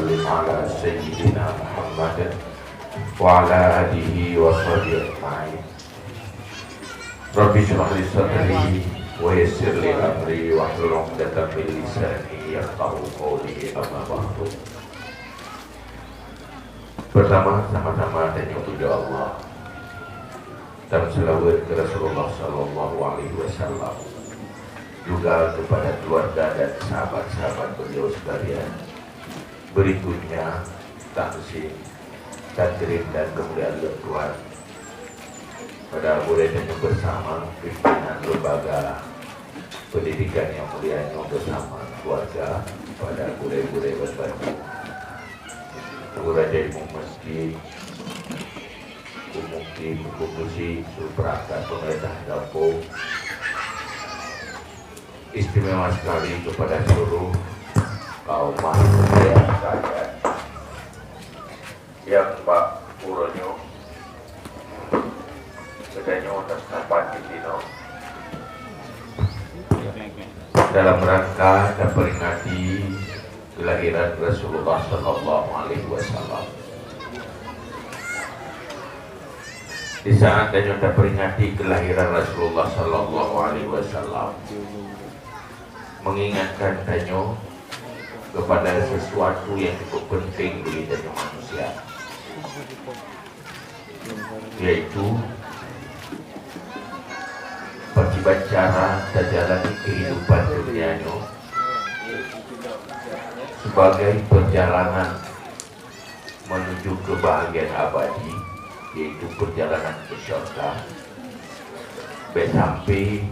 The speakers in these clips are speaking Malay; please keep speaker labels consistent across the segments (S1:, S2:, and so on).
S1: وسلم على سيدنا محمد وعلى آله وصحبه أجمعين. رب اشرح لي صدري ويسر لي أمري واحلل عقدة من لساني يفقهوا قولي أما بعد. Pertama, sama-sama tanya kepada Allah dan selawat ke Rasulullah Sallallahu Alaihi Wasallam, juga kepada keluarga dan sahabat-sahabat beliau sekalian. Berikutnya taksim, takrim dan kemuliaan Tuhan pada murid yang bersama pimpinan lembaga pendidikan yang mulia bersama keluarga, pada murid-murid berbagi Raja Imam Masjid, Kumukti, Kukusi, Supraka, pemerintah Kampung. Istimewa sekali kepada seluruh kaum manusia sekalian yang Pak Puronyo sedangnya untuk tempat di sini dalam rangka dan peringati kelahiran Rasulullah Sallallahu Alaihi Wasallam. Di saat kita peringati kelahiran Rasulullah Sallallahu Alaihi Wasallam, mengingatkan tanyo kepada sesuatu yang cukup penting bagi tanyo manusia, yaitu bagaimana cara menjalani kehidupan dunianya sebagai perjalanan menuju kebahagiaan abadi, yaitu perjalanan ke syurga, sampai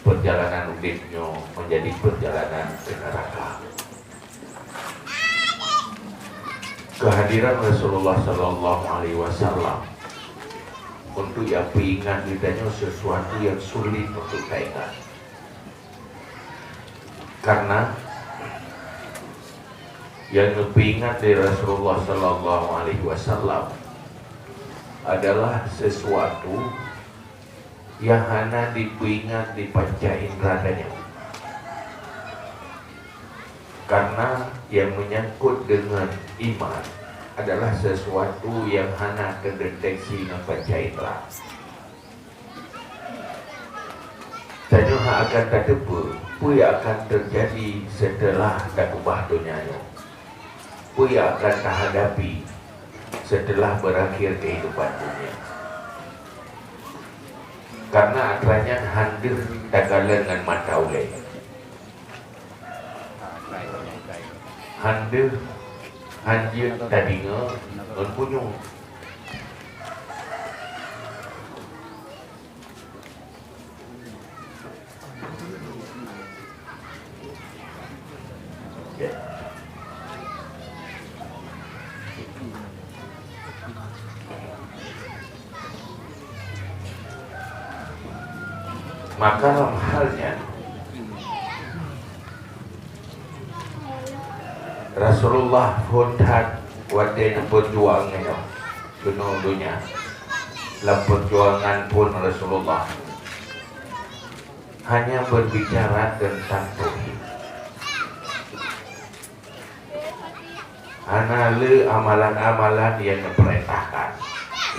S1: perjalanan hidupnya menjadi perjalanan ke neraka. Kehadiran Rasulullah Sallallahu Alaihi Wasallam untuk yang ingat ditanya sesuatu yang sulit untuk kita ingat, karena yang lebih ingat dari Rasulullah Sallallahu Alaihi Wasallam adalah sesuatu yang hanya dipingat di panca indera danya, karena yang menyangkut dengan iman adalah sesuatu yang hanya terdeteksi dengan panca indera. Tanya akan terdepa, apa yang akan terjadi setelah dah ubah dunianya, apa yang akan terhadapi setelah berakhir kehidupan dunia. Karena atranya hadir dagalan dengan mata oleh hadir anjir tadinya non punyung. Maka dalam halnya Rasulullah huntat wadena perjuangannya penuh dunia. Dalam perjuangan pun Rasulullah hanya berbicara tentang tauhid. Hanya amalan-amalan yang diperintahkan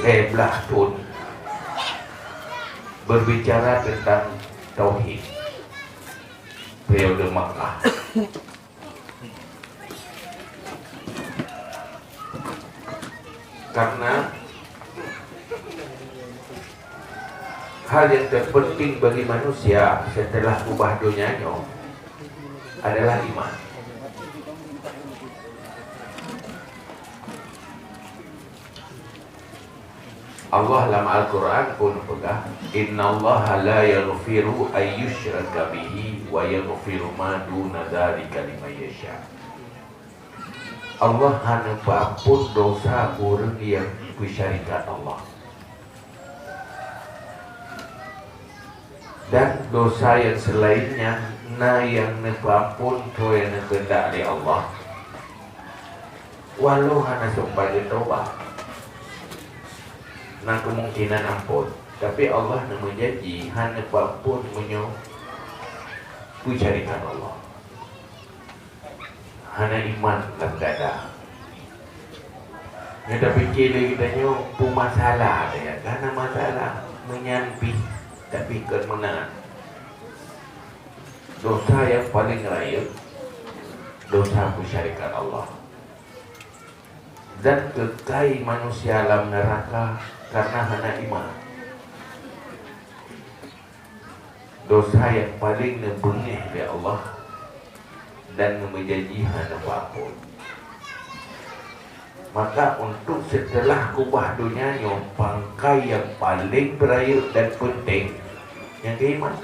S1: leblah pun berbicara tentang tauhid. Periode Makkah. Karena hal yang terpenting bagi manusia setelah ubah dunianya adalah iman. Allah dalam Al-Quran pun pegang, innallaha la yaghfiru ayyushraka bihi wa yaghfiru ma duna dzalika liman yasha. Allah hanya pengampun dosa orang yang bersyarikat Allah, dan dosa yang selainnya yang pengampun tu yang kehendak oleh Allah, walau hanya sebagai taubat, kemungkinan ampun. Tapi Allah menjanji hanya pengampun bersyarikat Allah, hanya iman dan dada. Kita fikir lagi tanya pu masalah dia, karena masalah menyampi tapi kemenangan. Dosa yang paling raya, dosa mensyarikat Allah. Dan kekal manusia alam neraka karena hana iman. Dosa yang paling nebengih oleh Allah dan menjanji hana apapun. Maka untuk setelah kubah dunia yang pangkai yang paling beraya dan penting yang keiman.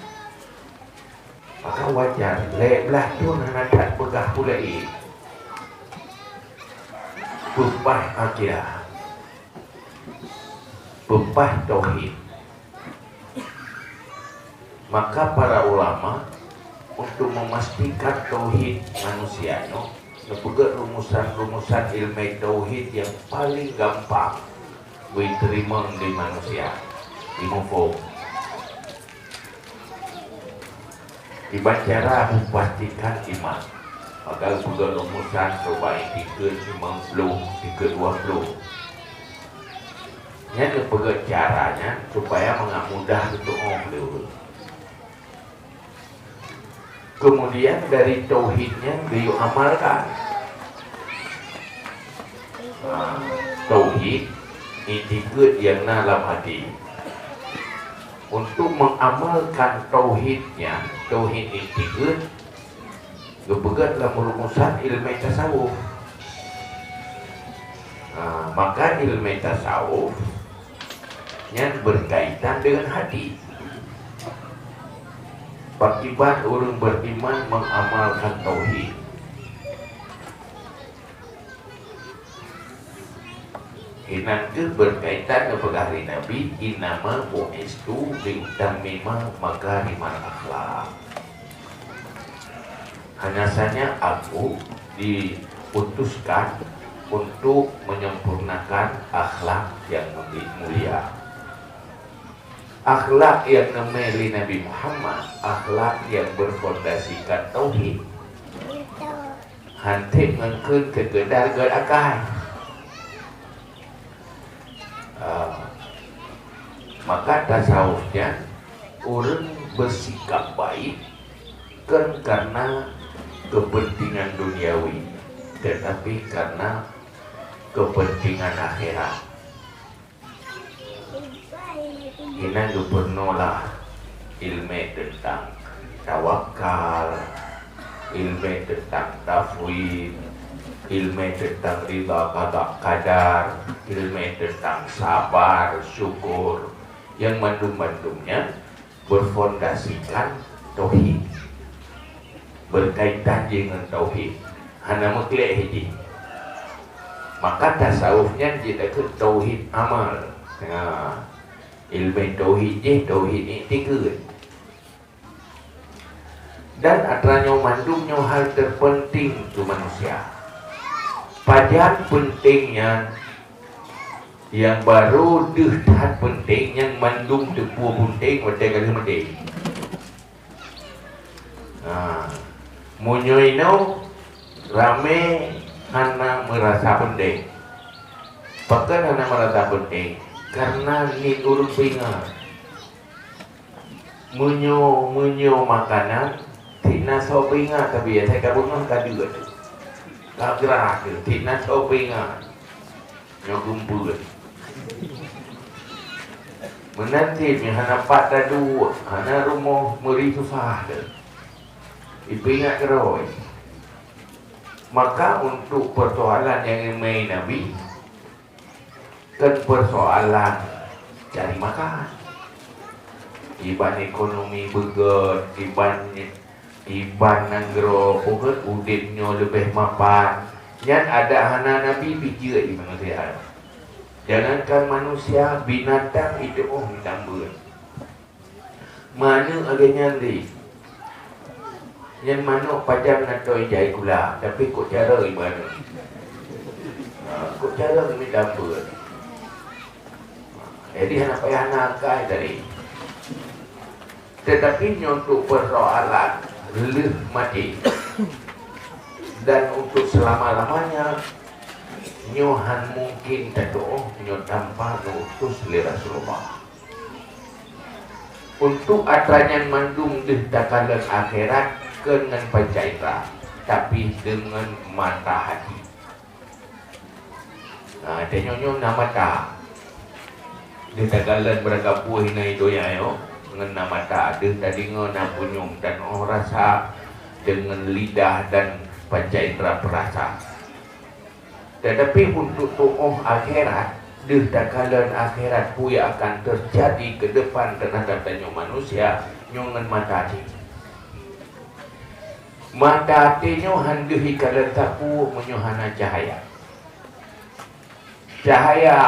S1: Maka wajar belah tu nak tak pegah pula pupah akidah, pupah tauhid. Maka para ulama untuk memastikan tauhid manusia Nepegak rumusan-rumusan ilmu tauhid yang paling gampang diterima di manusia, di mufum. Dibacara memastikan iman. Maka pegak rumusan terbaik 350, 320. Ini nepegak caranya supaya mengamudah untuk orang. Kemudian dari tauhidnya beliau amalkan. Tauhid itikad yang dalam hati. Untuk mengamalkan tauhidnya, tauhid itikad, kepegatlah merumusan ilmu tasawuf. Maka ilmu tasawuf yang berkaitan dengan hati. Akibat orang beriman mengamalkan tauhid. Inangke berkaitan dengan hari Nabi, inama bu'istu liutammima makarimal akhlak. Hanya saja aku diputuskan untuk menyempurnakan akhlak yang mulia. Akhlak yang nemeli Nabi Muhammad, akhlak yang berfondasikan tauhid. Hantik mengkun kegedar gerakan. Maka tasawufnya orang bersikap baik kan karena kepentingan duniawi, tetapi karena kepentingan akhirat. Ina gubernurlah ilmu tentang tawakal, ilmu tentang tafwid, ilmu tentang ridha qadar, ilmu tentang sabar, syukur, yang mandum-mandumnya berfondasikan tauhid, berkaitan dengan tauhid. Hana mutlak hiji. Maka tasawufnya jadi ke tauhid amal. Ilmu tauhid ini tiga. Dan atranya mandumnya hal terpenting tu manusia. Pajan pentingnya yang baru dehtat penting yang mandum tepuh penting macam kali penting. Munyoino rame hana merasa penting. Bahkan hana merasa penting. Karena ni urut pingat munyo makanan tina so pingat tapi ya saya kabut mah kadua tu kagerak tu tina so pingat nyogumpul menanti mi hana pat dua hana rumah meri susah tu ipingat keroi. Maka untuk persoalan yang main Nabi kan persoalan cari makan, iban ekonomi beget, iban nanggro puget uditnya lebih mapan. Yang ada hana Nabi pikir di manusia. Jangankan manusia, binatang itu ditambah. Mana agaknya ni? Yang mana pajang natoi jai gula, tapi kok cara gimana? Kok cara ini tambah? Jadi anak payah nakai tadi. Tetapi untuk persoalan leh mati dan untuk selama-lamanya nyohan mungkin tato nyo tanpa nutus li Rasulullah untuk atranyan mandung deh dakalan akhirat dengan pancaira tapi dengan mata hati. Nah, tenyo nama mata deh dakalan beragapuh hinai doya yo dengan nama mata deh tadi ngona punyung dan rasa dengan lidah dan pancaira perasa. Tetapi untuk tu'uh akhirat deh dakalan akhirat puya akan terjadi ke depan terhadap tanyo manusia nyongan mata hati. Mata hati nyo handuhi kalan tapu menyohana cahaya. Cahaya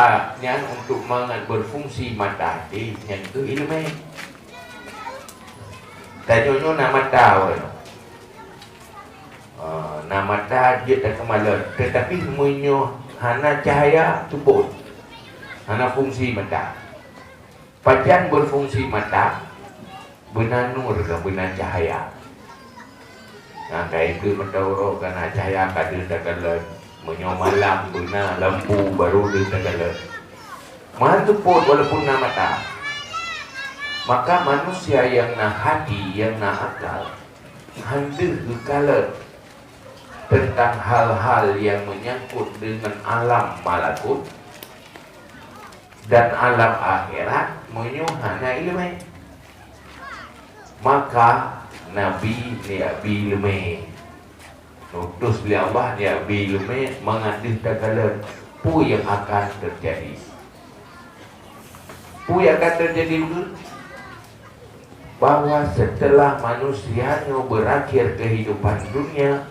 S1: yang untuk mangat berfungsi mata hati yang itu ilmu. Tanyo nyo nama tahu. Nama tahu tak kemalan. Tetapi menyohana cahaya tubuh. Hana fungsi mata. Pajan berfungsi mata benanur ke benar cahaya. Nah, kayak itu mendorong karena cahaya kadir dakalan menyomalam benar lampu baru di dakalan. Mantu pun walaupun nama mata. Maka manusia yang na hati, yang na akal, hadir dikalan tentang hal-hal yang menyangkut dengan alam malakut dan alam akhirat menyuhana ilmu. Maka Nabi Nabi ilmu nutus beliau Allah Nabi ilmu mengadil dakalan pu yang akan terjadi. Pu yang akan terjadi itu bahwa setelah manusianya berakhir kehidupan dunia,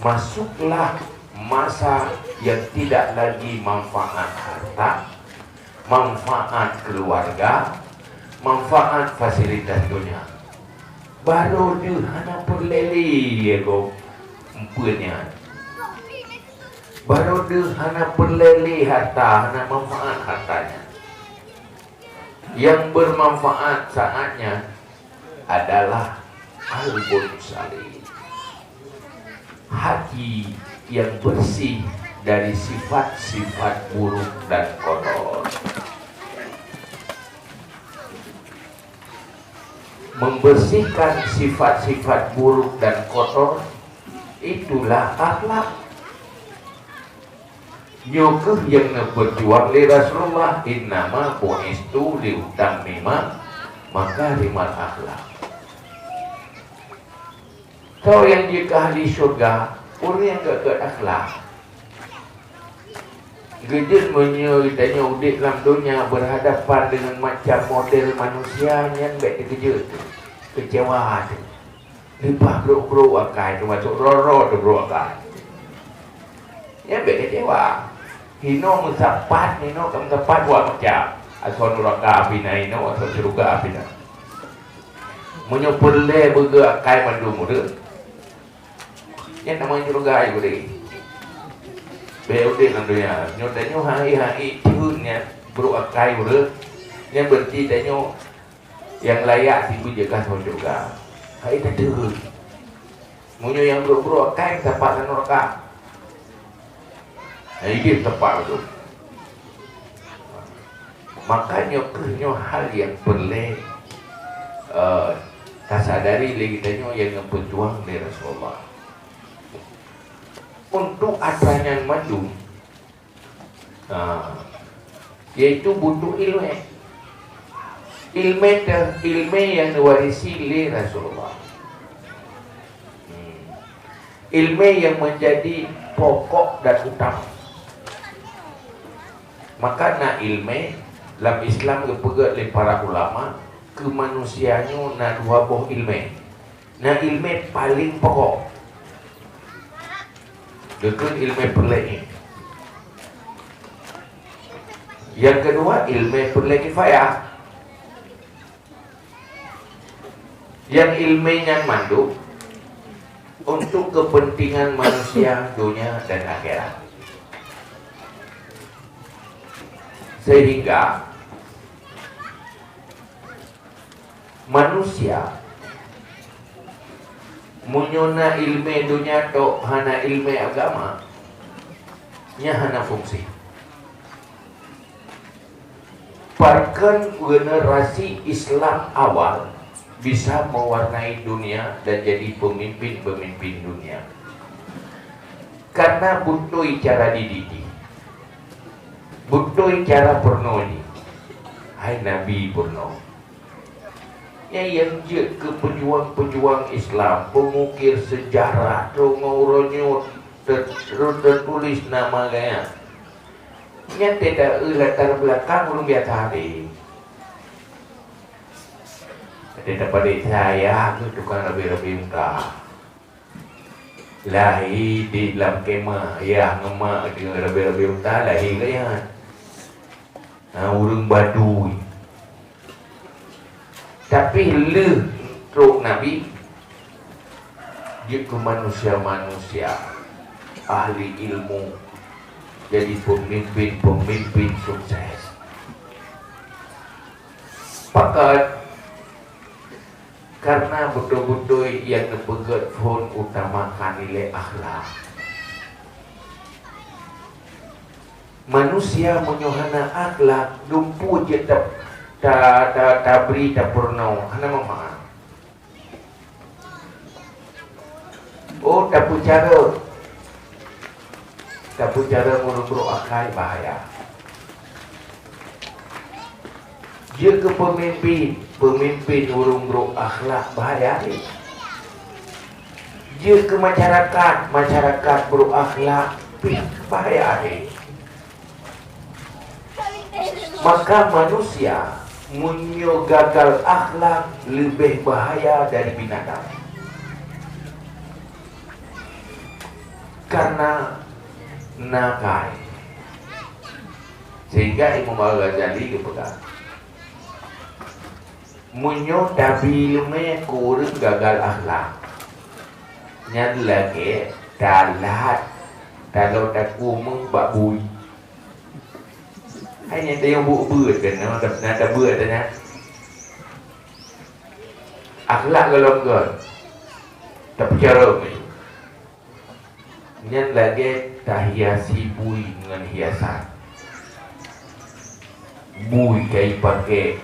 S1: masuklah masa yang tidak lagi manfaat harta, manfaat keluarga, manfaat fasilitas dunia. Baru dia hana perleli ya go empunya. Baru dia hana perleli harta, hana manfaat hartanya. Yang bermanfaat saatnya adalah qalbun salim. Hati yang bersih dari sifat-sifat buruk dan kotor. Membersihkan sifat-sifat buruk dan kotor itulah akhlak. Nyukuh yang berjuang li Rasulullah innama bu'istu liutammima makarimal akhlak. Kau yang jika ahli syurga orang yang gak ke akhlak gejut menyuritanya udik dalam dunia berhadapan dengan macam model manusia yang baik terkejut kecewa tu lipah bro akai tu masuk roro tu bro akai yang baik kecewa hino musapat hino kemusapat buat macam asal nuraka abina hino asal syurga abina menyupurle bergerak akai mandu muda yang namanya syurga itu deh BOD dalam dunia nyo tanyo hai tiunnya bro akai ure yang berarti tanyo yang layak si bujakan sama juga hai tadu munyo yang bro akai tepat dan neraka ini tepat tu makanya kenyo hal yang perlu kasadari lagi tanyo yang berjuang di Rasulullah untuk adanya maju yaitu butuh ilmu yang diwarisi oleh Rasulullah ilmu yang menjadi pokok dan utama maka na ilmu dalam Islam dipegang oleh para ulama kemanusiaannya na dua buah ilmu na ilmu paling pokok dengan ilmu perlai. Yang kedua ilmu perlai kifayah. Yang ilmunya mandu untuk kepentingan manusia dunia dan akhirat. Sehingga manusia munyona ilmu dunia to hana ilmu agama nya hana fungsi. Bahkan generasi Islam awal bisa mewarnai dunia dan jadi pemimpin-pemimpin dunia karena butuh cara dididik, butuh cara pernoni. Hai Nabi purno ya yang je ke pejuang-pejuang Islam, pengukir sejarah, trongoronyo tertulis nama gaya nya tidak latar belakang belum biasa hari. Tidak pada saya itu kan lebih mudah. Lahir di dalam kemah, ya ngemak dengan lebih mudah lahir kan. Nah, urang Baduy. Tapi le truk Nabi dia ke manusia-manusia ahli ilmu, jadi pemimpin-pemimpin sukses. Pakat karena betul-betul yang dipegat pun utamakan nilai akhlak. Manusia menyohana akhlak dumpu je tabri tapurno hana mama. Oh tapu cara murung akai bahaya. Dia ke pemimpin urung akhlak bahaya ni. Dia ke masyarakat berakhlak bahaya ni. Maka manusia munyo gagal akhlak lebih bahaya dari binatang. Karena nakai. Sehingga Imam Al-Ghazali kepegang munyo dabi lume kurang gagal akhlak. Nyan lagi dalat kalau tak kumung babui. Hanya dia yang buat kan, nak buat tanya. Akhlak kalau enggak, tak bicara ni. Nyan lagi tak hiasi bui dengan hiasan. Bui kai pakai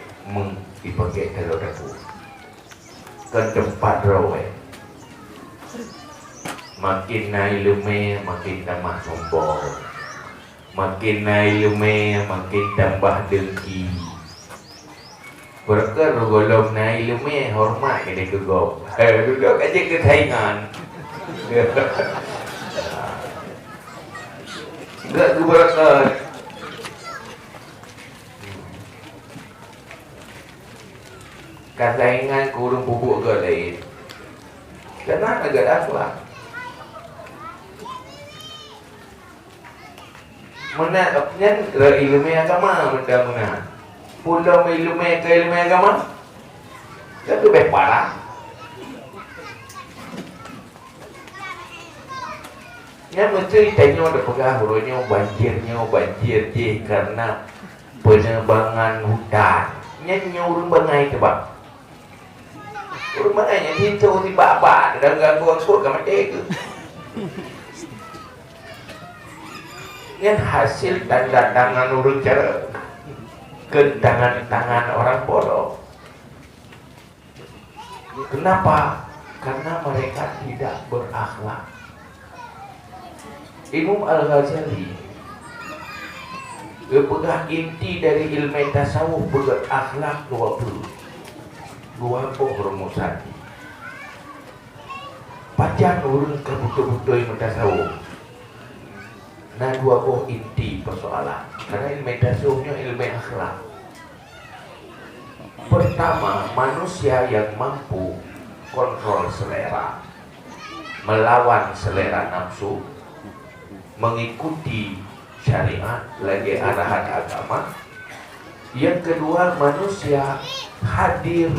S1: dipakai kalau daku. Kan tempat rawe. Makin naik lume, makin tambah sombong. Makin naik lume, makin tambah dengki. Berker golong naik lume, hormat ke dia kegop. Duduk aja ketaingan. Enggak keberker. Kataingan kurung pupuk ke lain. Kenapa agak akhlak? Mana nyan ilmu agama mana? Pulau ilmu agama. Itu lebih parah. Nyan mesti tanya ada pegah hurunya banjir je karena penebangan hutan. Nyan nyurung bangai tebak. Urung bangai yang itu tiba-tiba dan gangguan kur ke macam itu. Yang hasil tanda tangan urut cara ke tangan orang bodoh. Kenapa? Karena mereka tidak berakhlak. Imam Al-Ghazali pegang inti dari ilmu tasawuf berakhlak 20 rumusan. Pacan urun ke betul-betul ilmu tasawuf. Nah 20 inti persoalan. Karena ilmu tasawufnya ilmu akhlak. Pertama, manusia yang mampu kontrol selera, melawan selera nafsu, mengikuti syariat lagi arahan agama. Yang kedua, manusia hadir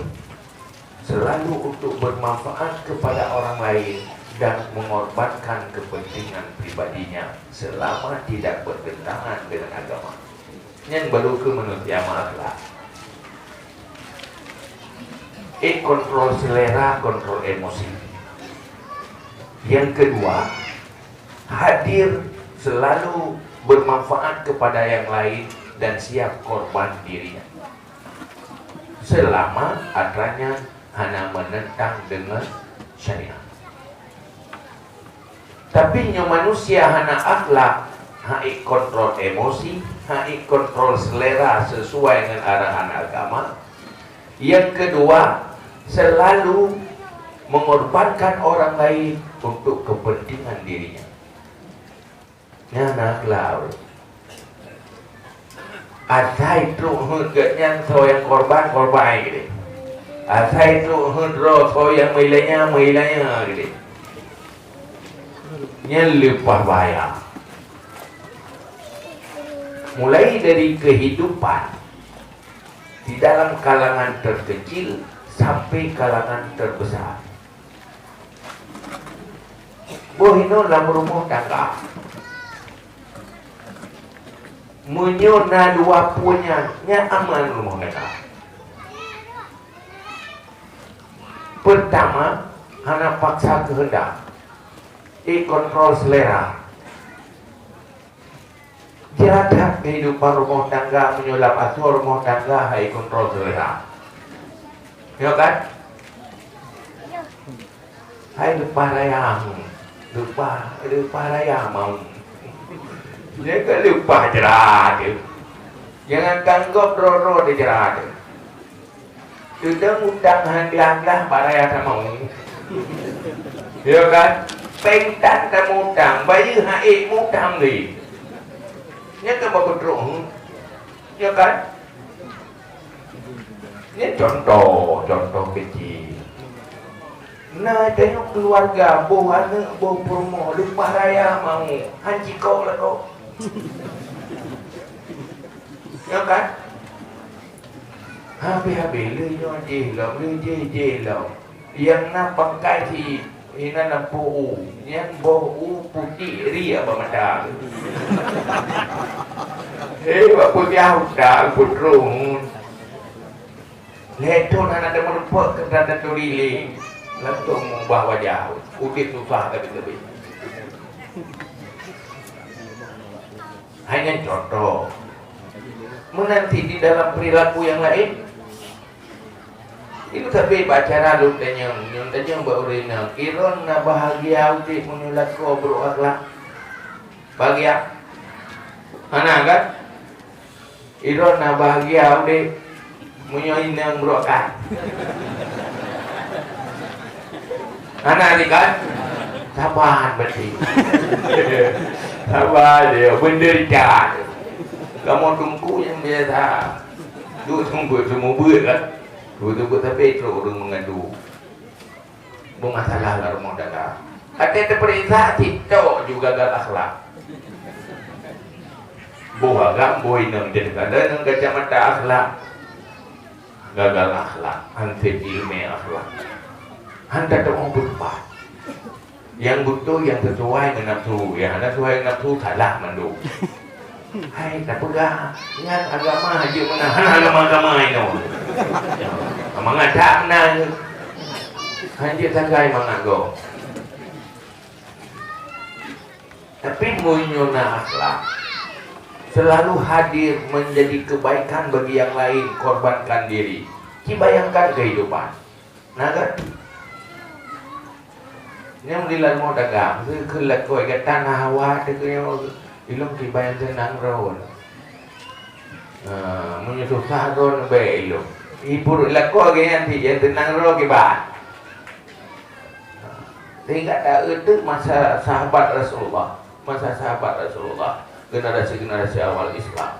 S1: selalu untuk bermanfaat kepada orang lain dan mengorbankan kepentingan pribadinya selama tidak bertentangan dengan agama. Yang baru ke manusia akhlak. Kontrol selera, kontrol emosi. Yang kedua, hadir selalu bermanfaat kepada yang lain dan siap korban dirinya selama atranya hanya menentang dengan syariat. Tapi nyo manusia hana akhlak, hai kontrol emosi, hai kontrol selera sesuai dengan arahan agama. Yang kedua, selalu mengorbankan orang lain untuk kepentingan dirinya. Nyana klau. Asai tu hudnya so yang korban gitu. Asai tu hudro so yang milenya gitu. Lupa bayar. Mulai dari kehidupan di dalam kalangan terkecil sampai kalangan terbesar. Bohino dalam rumah tangga. Menyona dua punya aman rumah tangga. Pertama, hana paksa kehendak. Kontrol selera. Jaga kehidupan rumah tangga, menyulap atur rumah tangga, hai kontrol selera. Ya kan? Hai lupa rayang, lupa rayang mau. Dia kan lupa jerat. Jangan kanggop roro di jerat. Sudah utang handang baraya sama mau. Ya kan? Pentan ta mutang, bayi hai mutang ni. Nya ke bagus teruk. Ya kan? Ini contoh kecil. Nah, tengok keluarga, boh anak, boh promo, lupa raya mau, hanci kau lah kau. Ya kan? Habis-habis, le je lo. Yang nak pakai si ina na po yang bohu putih ria ba mata ba putih auta putrung leto na ada merupakan keberadaan dorili langsung membawa jauh udit susah tapi hanya contoh menanti di dalam perilaku yang lain. Itu tapi bacara lu tanyang baurina iron na bahagia uti menulat ko bro akhlak bahagia mana kan iron na bahagia uti munyoin yang bro kan mana ni kan sabar berarti sabar dia menderita kamu tunggu yang biasa duk tunggu semua buat kan. Betul-betul tapi itu orang mengadu. Bermasalah lah rumah tangga. Ada terperiksa TikTok juga gagal akhlak. Bohagam boy nang jadi kada nang kacamata akhlak. Gagal akhlak, anti ilmu akhlak. Anda tak mau berubah. Yang butuh yang sesuai dengan nafsu, yang ada sesuai dengan nafsu salah mandu. Hai tak pegang ingat agama aja menahan agama ini mengadak nang hanya sagai mengago tapi munyona akhlak selalu hadir menjadi kebaikan bagi yang lain, korbankan diri. Bayangkan kehidupan naga yang dilan mau dagangคือละกอยกับtanah hawa itu ilung kibayang tenang ron susah ron be ilung ibu lakko ganyan ti yang tenang ron kiba tidak ada itu masa sahabat Rasulullah generasi awal Islam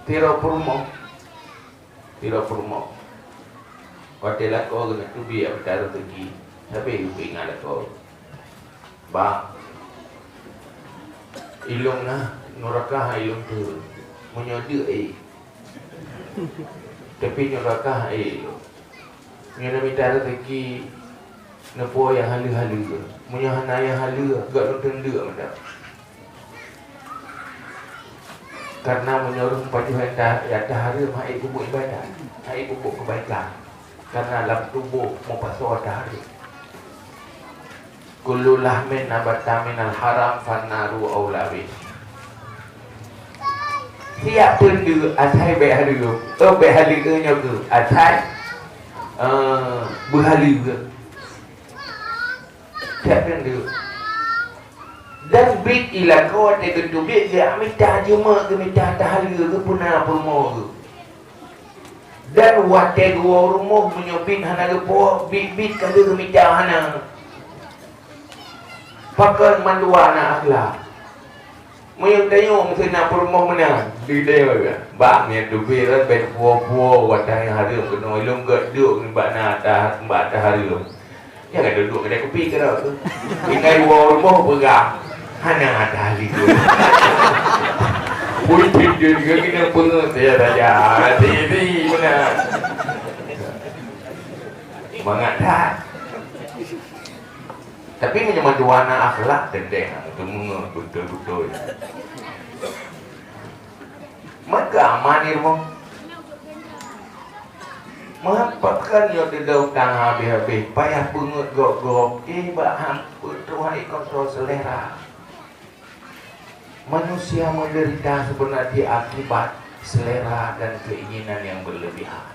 S1: tiro purmo waktu lakko gana tubi abdar tugi tapi ingat lakko ba ilung na nurakah ilung tu menyodi tapi nurakah nyana mitara teki nepo yang halu-halu menyahana yang halu gak nonton dia menda karena menyuruh baju ya tahari hai bubuk ibadah, hai bubuk kebaikan karena dalam tubuh mau pasal tahari kullu lahmin nabata minal haram fannaru aulawi. Siap pun juga asai berhala. Berhala ke nyoga. Asai berhala ke. Siap pun juga. Dan bit ila kau ada gedung bit dia minta jema ke minta tahala ke punah rumah ke. Dan watai dua rumah menyobit hana ke po bit kada ke minta hana. Pakai manduan akhlak. Mayang tayo mesti nak rumah mana? Di tayo ke. Bak ni tu biar ben puo-puo watai harum kena ilung ke duduk ni bak na dah mbak dah harum. Jangan duduk kedai kopi ke dah tu. Ingai dua rumah pegang. Hana ada ahli tu. Putih dia juga kena pengen saya raja. Hati mana? Semangat dah. Tapi macam warna akhlak tendeng tu betul-betul. Maka amanir mo. Mampatkan yo dedau tang habis-habis payah pungut gok-gok ba hampir tuai kontrol selera. Manusia menderita sebenarnya akibat selera dan keinginan yang berlebihan.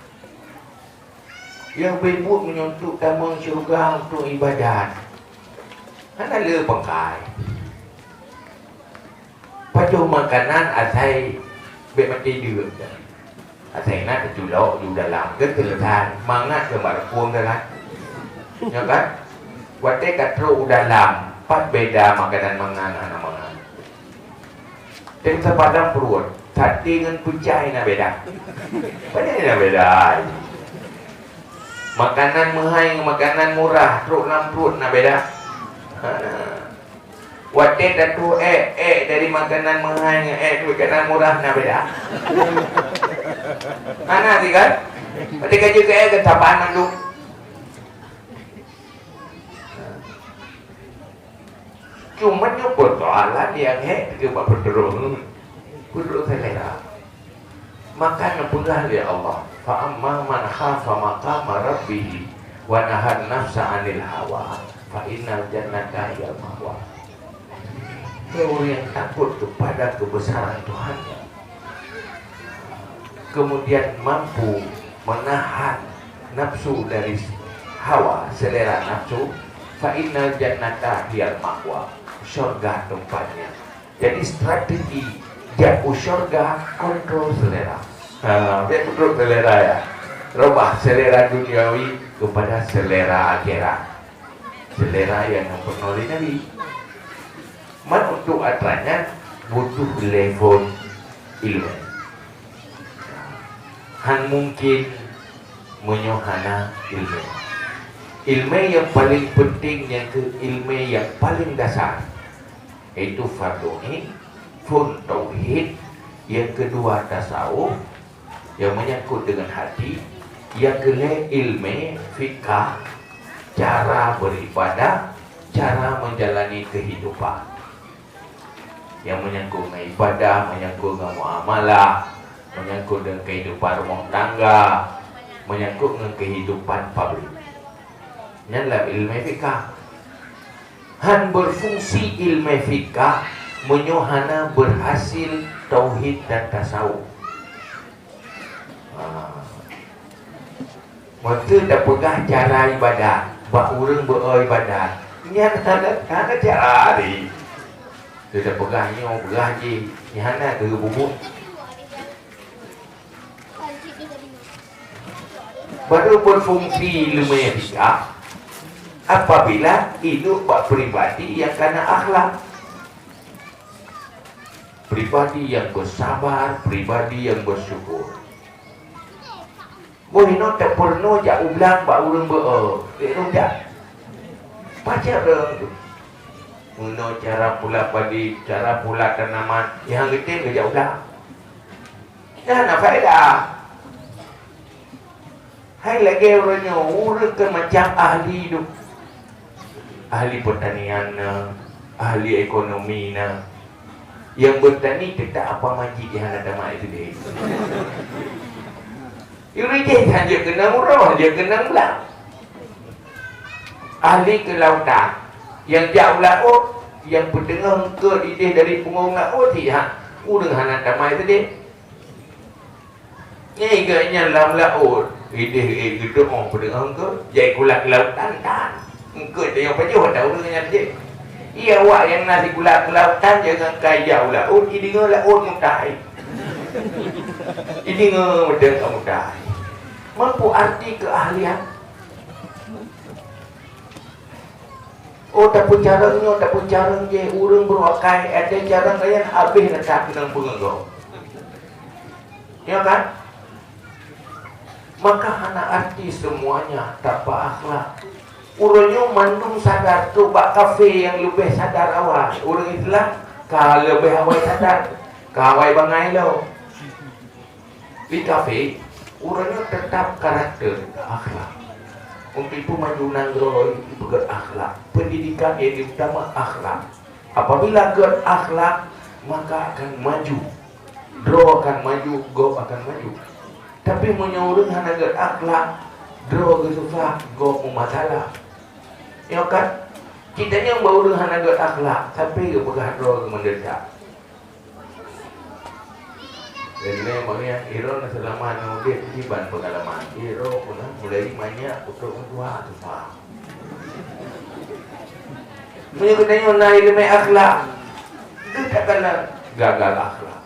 S1: Yang bebut menyuntuk tamu syurga untuk ibadat. Hana le pangkai. Pacu makanan asai be mati dia. Asai nak terculok di dalam keteletan. Mangat ke marpuang dalam. Ya kan? Wate katro dalam. Pat beda makanan mangan anak mangan. Dan sepadan perut. Tadi dengan pucai nak beda. Banyak nak beda. Makanan mahal, makanan murah. Truk dalam perut nak beda. Wadah datu dari makanan mahal dengan makanan murah nak beda. Mana sih kan? Ketika juga ketapanan tu. Cuma nyebut soalan yang cuma berderung selera. Makan pula ya Allah. Fa amma man khafa maqama rabbih wa nahan nafsa 'anil hawa fa innal jannata hiyal ma'wa. Orang yang takut kepada kebesaran Tuhannya, kemudian mampu menahan nafsu dari hawa, selera nafsu, fa innal jannata hiyal ma'wa. Syurga tempatnya. Jadi strategi jauh syurga kontrol selera. Dia kontrol selera ya. Rubah selera duniawi kepada selera akhirat. Selera yang memperoleh Nabi. Man untuk atranya butuh level ilmu. Han mungkin menyohana ilmu. Ilmu yang paling penting yang ilmu yang paling dasar yaitu fardhu-ain, tauhid, yang kedua tasawuf yang menyangkut dengan hati, yang kelima ilmu fikah, cara beribadah, cara menjalani kehidupan yang menyangkut dengan ibadah, menyangkut dengan muamalah, menyangkut dengan kehidupan rumah tangga, menyangkut dengan kehidupan publik. Inilah ilmu fikah. Han berfungsi ilmu fikah menyohana berhasil tauhid dan tasawuf. Waktu dah pegang cara ibadah, buat orang beribadah. Ini ada cara ni. Dia dah pegang ni orang berhaji. Ni hana ke bubuk. Baru berfungsi ilmu fikah apabila hidup buat pribadi yang kena akhlak, pribadi yang bersabar, pribadi yang bersyukur. Boleh no tak perlu jak ulang buat orang tak baca orang tu. Mula cara pula padi, cara pula tanaman yang getim ke jak ulang. Dah nak faedah. Hai lagi orangnya orang ke macam ahli tu. Ahli pertanian, ahli ekonomi na. Yang bertani tetap apa majid yang ada mak itu dia. Yurije saja kena murah, dia kena belang. Ahli kelautan, Yang jauh laut, yang pendengar ke idih dari punggung laut dia, udeng hana damai tadi. Nyeganya dalam laut, idih gedung orang pendengar ke, jai kulak lautan tan. Engkau dia apa je tahu dengan dia. Ia awak yang nasi kulak lautan jangan kaya laut, idih laut mutai. Idih ngedeng mutai. Mampu arti keahlian. Oh tak pun caranya je urang berwakai ada cara kalian habis nak nang pengenggau. Ya kan? Maka anak arti semuanya tanpa akhlak. Urangnya mandung sadar tu bak kafe yang lebih sadar awal. Urang Islam kalau lebih awal sadar, kawai bangai lo. Di kafe urangnya tetap karakter akhlak. Untuk itu maju nanggro itu berakhlak. Pendidikan yang utama akhlak. Apabila berakhlak maka akan maju. Draw akan maju, go akan maju. Tapi menyorong hanya berakhlak, draw susah, go masalah. Ya kan? Kita yang baru hanya berakhlak, tapi bergah draw mendesak. Jadi makanya hero selama nulis tiban pengalaman hero pernah mulai banyak untuk tua tufa. Menyebutnya naik demi akhlak, tidak kena gagal akhlak.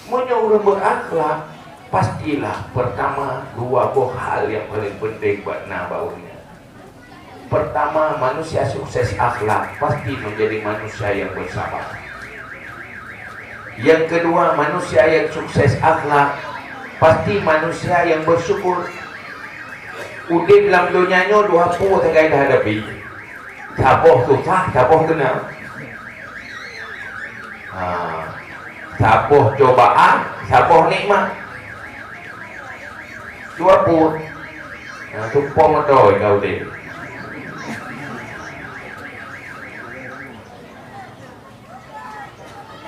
S1: Menyuruh berakhlak pastilah pertama dua hal yang paling penting buat nabaurnya. Pertama, manusia sukses akhlak pasti menjadi manusia yang bersabar. Yang kedua, manusia yang sukses akhlak pasti manusia yang bersyukur. Udah dalam dunianya 20 tegai dah hadapi. Saboh susah, saboh kena. Saboh cobaan, saboh nikmat. 20. Tumpong doy kau deh.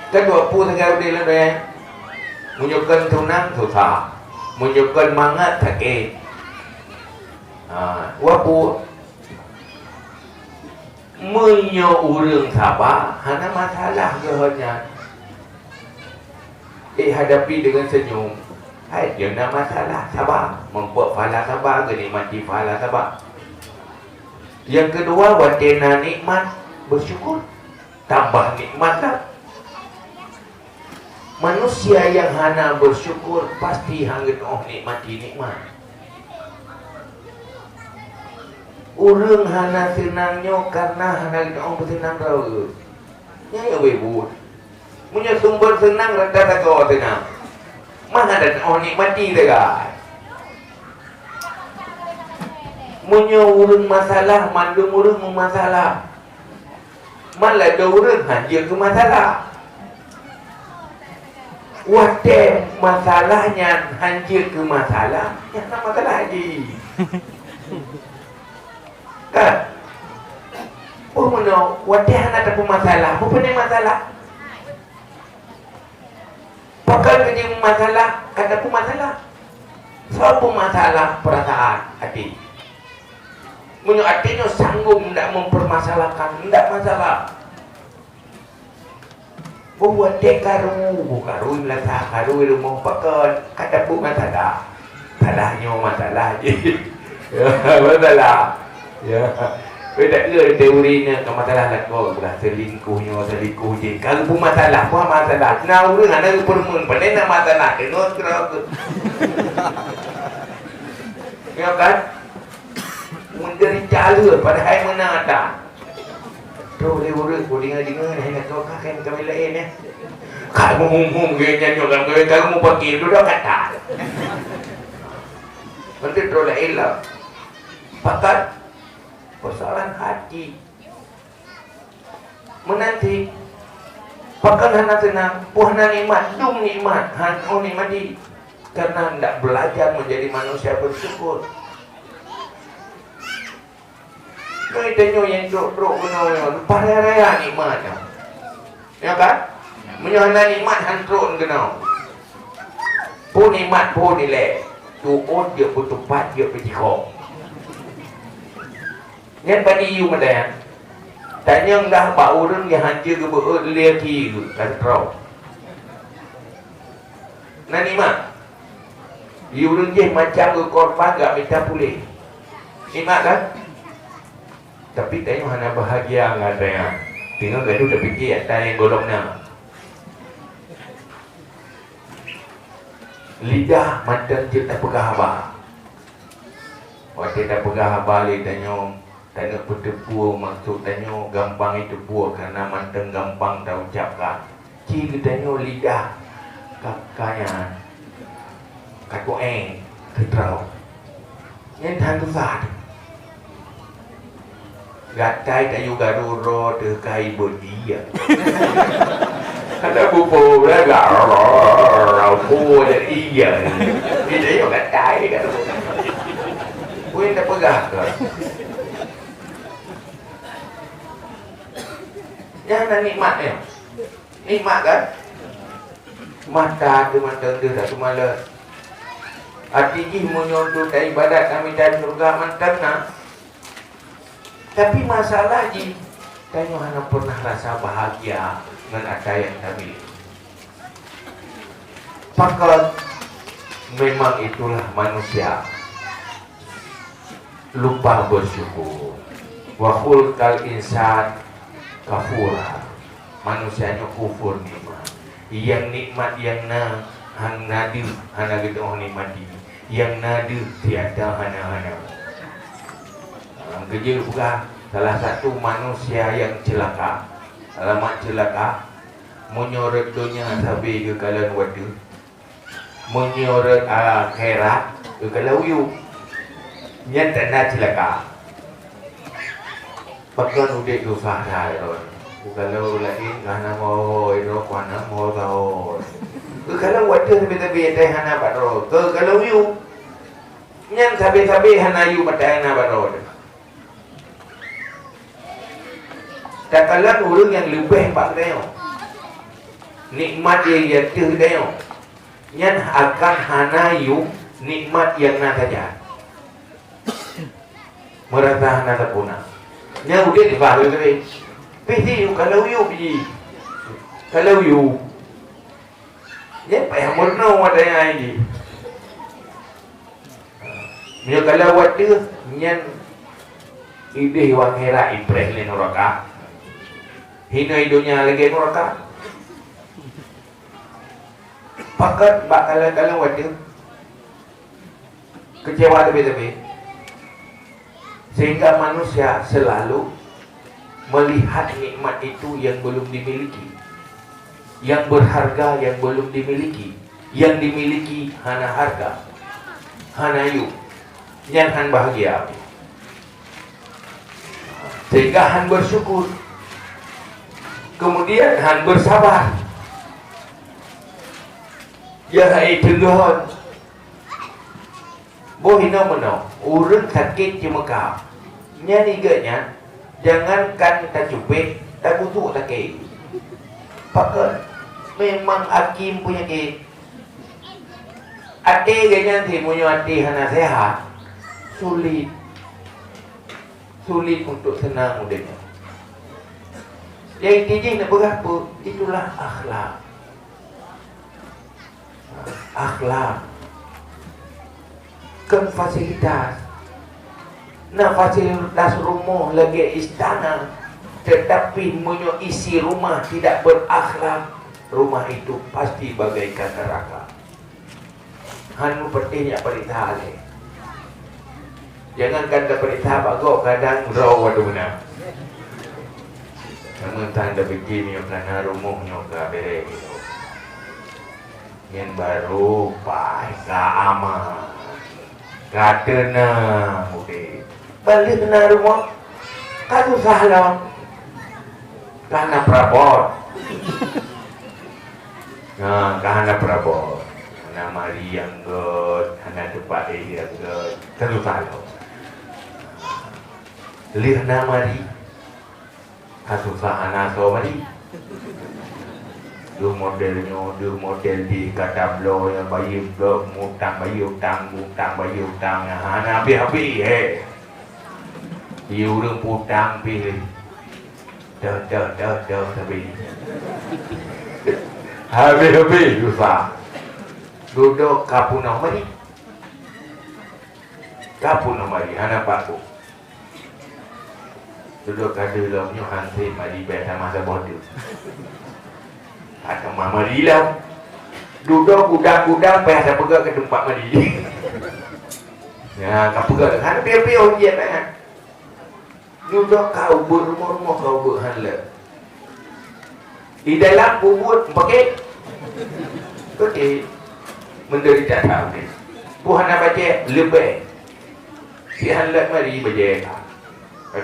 S1: Kedua pun tegak dia lah menunjukkan tunang susah, menunjukkan mangat sakit. Wapu menyorong sabar, hanya masalah kehanya. Hadapi dengan senyum. Hai, jangan masalah sabar, membuat fala sabar, kenikmati fala sabar. Yang kedua, watena nikmat bersyukur, tambah nikmatlah. Manusia yang hana bersyukur pasti hangit nikmati nikmat. Urang hana senangnya karena hana kita bersenang rau. Ya webud. Punya sumber senang rata kau senang. Mana ada nikmati dekat. Punya urang masalah, mandung urang masalah. Malah ada urang hancur ke masalah. Wadah masalahnya hancur ke masalah, yang nak masalah lagi. Kan? Oh mana? Wadah nak ada masalah, apa ni masalah? Pakai kerja masalah, kata pun masalah. Sebab masalah perasaan hati. Punya hatinya sanggup tidak mempermasalahkan, tidak masalah. Buat dia karu melasa karu rumah pakai kata pun masalah. Salahnya masalah je. Masalah. Ya. Tak kira teorinya ke masalah lah kau belah selingkuh je. Kalau pun masalah, apa masalah? Nah, orang ada permun, pandai nak masalah. Tengok kerana. Ya kan? Menjadi jalur pada hari mana ada. Tuh dia urut, kau dengar-dengar ni, kau kakak kami lain ya. Kamu ngomong gaya nyokan kau, kamu pakai itu dah kata. Nanti terus lain lah. Pakat persoalan hati. Menanti, pakat hana senang, puhana nikmat, dum nikmat, hana nikmati. Karena tidak belajar menjadi manusia bersyukur. Kau tanya yang duk kena pada raya nikmatnya. Ya kan? Menyana nikmat hantrun kena. Pun nikmat pun nilai. Tuun dia putupat dia berjikok. Yang bagi you madan. Tanya dah ba orang yang hancur ke belia ki ke katrau. Nani mak. You orang je macam ke korban gak minta pulih. Imak kan? Tapi tanya hana bahagia enggak ada yang. Tengok gaduh dah fikir ada yang golongnya. Lidah mantan je tak pegah abah. Waktu tak pegah abah le tanya tanya berdebu maksud tanya gampang itu buah karena mantan gampang dah ucapkan. Cik tanya lidah kakaknya kakak ketrau. Yang tang tu saat. Gatai tak juga roro dekai berdia. Kada bupo belaga rau dan iya. Kita yo gatai kan. Kuwi tak pegah ke. Jangan nikmatnya. Nikmat kan? Mata tu mata dia dah semalam. Hati ji menyontoh dari ibadat kami dan surga mantanna. Tapi masalah ji, tanya hana pernah rasa bahagia dengan ada yang kami. Maka memang itulah manusia. Lupa bersyukur. Wa khulqal insan kafura. Manusianya kufur nikmat. Yang nikmat yang hang nadir hana gitu nikmati. Yang nadir tiada hana. Kerja bukan salah satu manusia yang celaka. Alamat celaka menyorot dunia sampai ke kalan wadu. Menyorot akhirat ke kalau you. Yang tanda celaka. Pakai udah susah dah ron. Kalau lain karena mau iro kana mau tahu. Kalau wadu sampai ada hana patro. Kalau you yang sampai hana you pada hana patro. Katalah orang yang lebih pak dia, nikmat yang jatuh dia, yang akan hanayu nikmat yang nak saja, merasa hana terpuna. Yang udah dibahas lagi, pergi kalau you, yang payah murno ada yang ini, yang kalau wadah, yang ide wangira ibrah le neraka. Hina hidupnya lagi neraka. Pakat bakalan wadah kecewa tapi sehingga manusia selalu melihat nikmat itu yang belum dimiliki, yang berharga yang belum dimiliki, yang dimiliki hana harga, hana yu, yang han bahagia, sehingga han bersyukur. Kemudian han bersabar. Ya hai tengah. Bohina menau. Urang sakit cuma kau. Nya ni ganya. Jangankan tak cupik, tak butuh tak ke. Pakai memang hakim punya ke. Ate ganya si punya hati hana sehat. Sulit untuk senang udahnya. Yang tinggi nak berapa? Itulah akhlak. Akhlak. Kan fasilitas. Nah fasilitas rumah lagi istana, tetapi menyo isi rumah tidak berakhlak, rumah itu pasti bagaikan neraka. Hanu pentingnya perintah le. Jangan kata perintah bagok kadang raw wadu benar. Namun tanda begini karena rumahnya kabeh gitu. Yang baru paika aman. Katena mudik. Balik kena rumah. Kan susah lah. Karena prabot. Nah, karena prabot. Karena mari yang god, karena tempat yang god. Kan susah lah. Lirna mari. Kasusah anak so mari. Dua model di kata blow yang bayi blow mutang bayi utang. Nah, habis Urang putang pilih. Dah tapi. Habis susah. Duduk kapuna mari. Kapuna mari anak paku. Duduk kada lamnya antri mari biasa masa bodoh. Ada mama dilam. Duduk gudang-gudang biasa pegang ke tempat mari. Ya, kau pegang kan piau-piau je kan. Duduk kau berumur-umur kau berhala. Di dalam kubur pakai menderita tahu ni. Tuhan nak baca lebih. Si hanlat mari baca.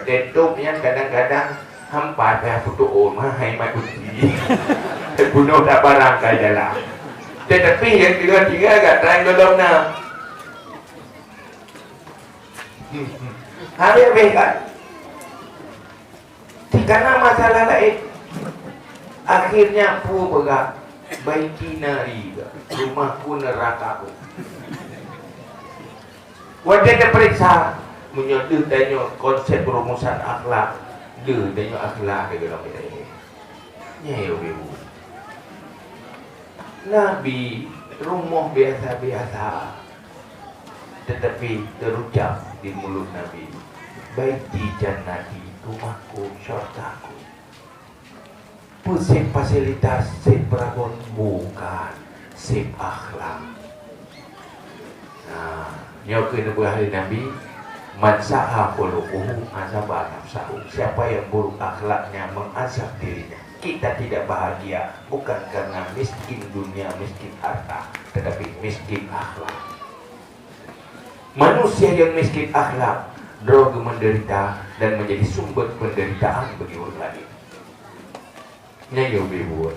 S1: Ketup yang kadang-kadang hampa dah putus mah hai mai kunci. Bunuh tak barang kai dalam. Tetapi yang tiga-tiga agak try dalam nak. Habis kan? Karena masalah lain. Akhirnya pu berak. Baiki nari rumahku nerakaku. Wajah dia periksa menyodih tanya konsep perumusan akhlak. Dia tanya akhlak dia dalam ini. Nyayo ibu. Nabi rumah biasa-biasa, tetapi terucap di mulut Nabi, baiti jannati, rumahku, syurgaku. Pusing fasilitas sip perabot bukan sip akhlak. Nah, nyokin hari Nabi, man saha khuluquhu azaba nafsahu. Siapa yang buruk akhlaknya mengazab dirinya. Kita tidak bahagia bukan karena miskin dunia, miskin harta, tetapi miskin akhlak. Manusia yang miskin akhlak droga menderita dan menjadi sumber penderitaan bagi orang lain. Nyai buat.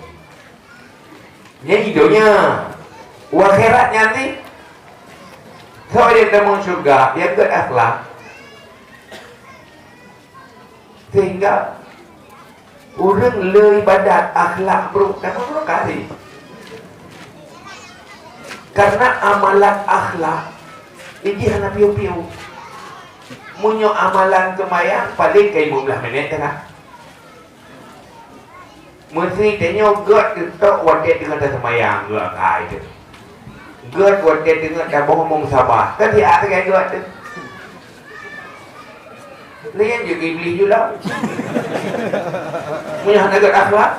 S1: Nyai hidupnya, akhiratnya ni. Soalnya dalam surga yang berakhlak, sehingga orang le ibadat akhlak buruk dan kali. Karena amalan akhlak ini hanya piu-piu. Munyo amalan kemayang paling kayak 15 minit lah. Mesti tanya god itu wadah dengan semayang gak kai tu. God wadah dengan dah ngomong sabar. Kan dia ada kayak god tu. Lain juga iblis juga. Punya anak akhlak.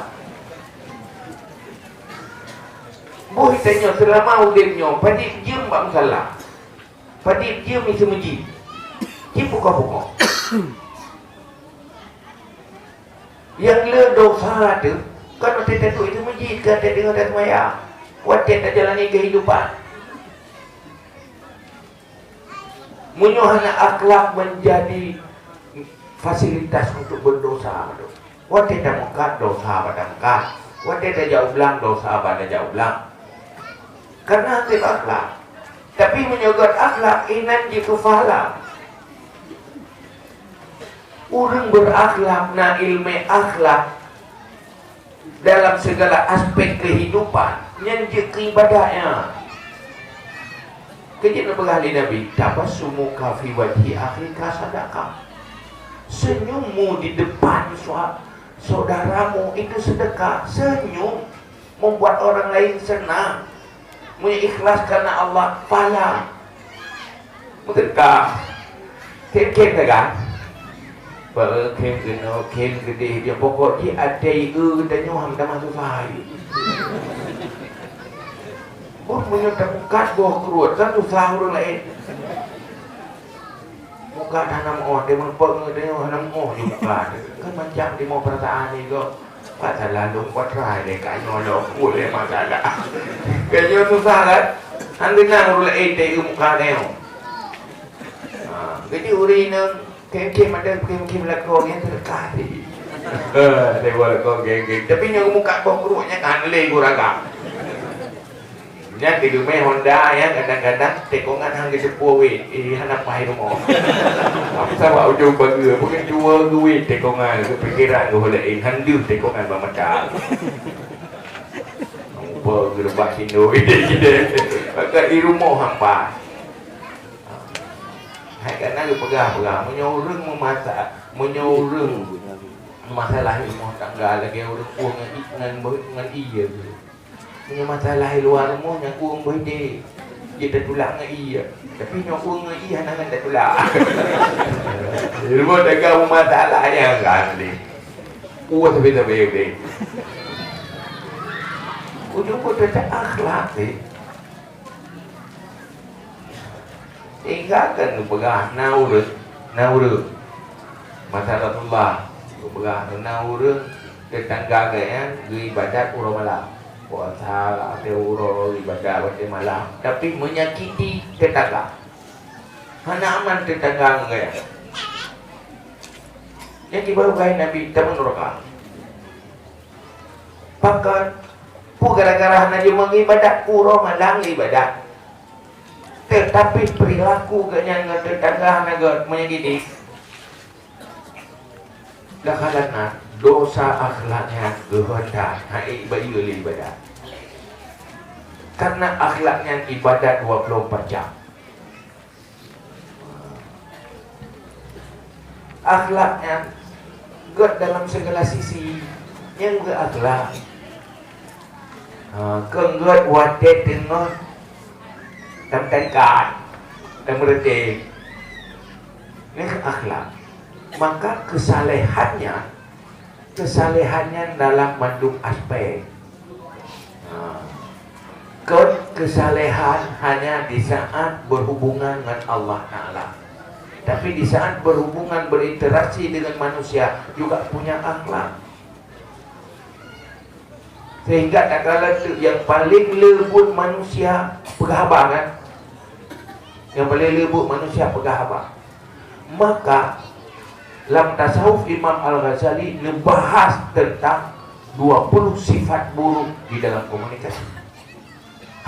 S1: Boh tanya selama udipnya, padik jam bang salah. Padik jam ni semuji. Dia buka-buka. Yang le dosa tu, kan waktu itu semuji kan dia dengar dan maya. Waktu tak jalani kehidupan. Munyohana akhlak menjadi fasilitas untuk berdosa. Waktu dah muka dosa pada muka, waktu dah jauh belang dosa pada jauh belang. Karena hati akhlak. Tapi menyogot akhlak inan jitu fahala. Orang berakhlak na ilmu akhlak dalam segala aspek kehidupan nyanyi keibadahnya. Kejadian berkali Nabi, tabassumuka fi wajhi akhika sadaqah. Senyummu di depan saudaramu itu sedekah. Senyum membuat orang lain senang. Mengikhlas karena Allah pahala. Sedekah. Kem kan? Baru kem kena kem gede dia pokok dia ada dan nyuham dah masuk sahari. Oh menyerta muka buah keruat kan susah orang lain. Muka tanam dia mempeng dia tanam di muka kan macam dia mau perasaan ni kok. Pak salah buat try deh kayaknya ada boleh masalah. Kayaknya susah kan? Anda nang orang lain dia muka dia. Jadi orang kem-kem ada kem-kem lakon yang terkali. Dia buat lakon geng-geng. Tapi yang muka buah keruatnya kan leh guragam. Nya tiga main Honda ya kadang-kadang tekongan hang ke sepuluh wit hana pai rumah. Apa sebab ujung bangga bukan jual duit tekongan ke pikiran ke lain handu tekongan bamacak. Apa gerbak Indo ini. Kat di rumah hampa. Hai kadang ke pegah-pegah menyoreng memasak, menyoreng masalah rumah tangga lagi orang uang dengan iya tu. Punya masalah luar rumah yang uang berde. Dia tak tulak dengan iya. Tapi yang uang dengan iya nangan tak tulak. Rumah tangga masalah yang kan ni. Uang tapi ni. Ujung pun tak akhlak ni. Tinggalkan pegah naura masalah Allah pegah naura tetangga kan ibadat urang malam puasa ada urang ibadat pada malam tapi menyakiti tetangga hana aman tetangga kan jadi baru kaya Nabi tak menurutkan pakat pu gara-gara hana dia mengibadat urang malam ibadat tetapi perilaku dengan tetangga naga menyakiti. Dah kalana dosa akhlaknya kehendak hai ibadah. Karena akhlaknya ibadat 24 jam. Akhlaknya god dalam segala sisi yang berakhlak. Kenggot wadet dengan tempat dan berhenti ini akhlak maka kesalehannya dalam mandung aspek kesalehan hanya di saat berhubungan dengan Allah Ta'ala tapi di saat berhubungan berinteraksi dengan manusia juga punya akhlak sehingga tak kala yang paling lembut manusia pegahaba kan yang paling lembut manusia pegahaba maka dalam tasawuf Imam Al-Ghazali membahas tentang 20 sifat buruk di dalam komunikasi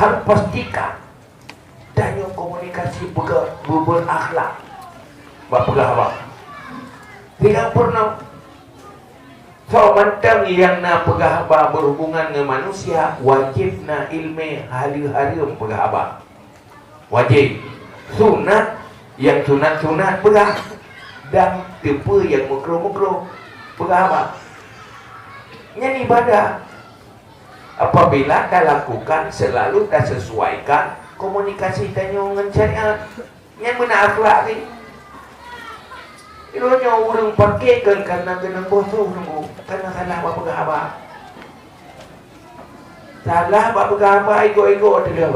S1: harus pastikan dan yang komunikasi berakhlak buat pegahaba tidak pernah so mantang yang na pegahaba berhubungan dengan manusia wajib na ilmu hari-hari pegahaba wajib sunat yang sunat pegah dan tipe yang mukro pegahaba yang ibadah apabila dah lakukan selalu dah sesuaikan komunikasi tanya dengan syariat yang benar akhlak ni ironya orang pakai kan karena kena bosok nunggu karena salah apa pegahaba salah apa pegahaba ego dia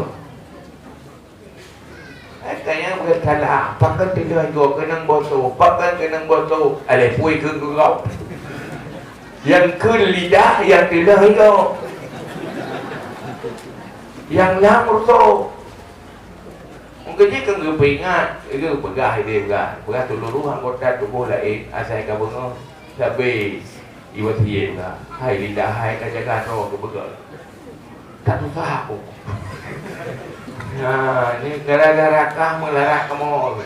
S1: kayaknya bukan salah pakai dia ego kena bosok pakai kena bosok ale pui ke kau yang ke lidah yang tidak ego yang lamur so kerja kan gue ingat itu pegah pegah seluruh anggota tubuh lain asal kabung sabe iwat hiye lah hai lidah hai kajaga ro ke pegah tak usah aku nah ini gara-gara kah melarak kamu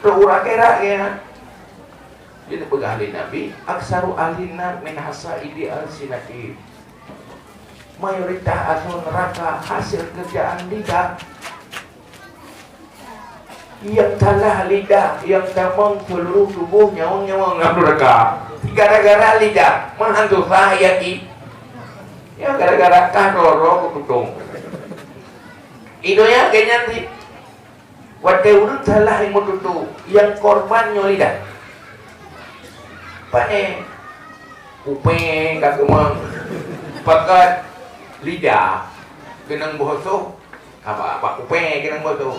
S1: terurah kira ya jadi pegah ahli Nabi aksaru ahlina min hasaidi al-sinati mayoritas asal neraka hasil kerjaan lidah yang salah lidah yang damang seluruh tubuh nyawang neraka gara-gara lidah menghantu sahayati ya gara-gara kahoro kutung idonya kayaknya nanti wate urut salah yang mututu yang korbannya lidah pane upeng kakemang pakat lidah kenang bosok apa kupeng kenang bosok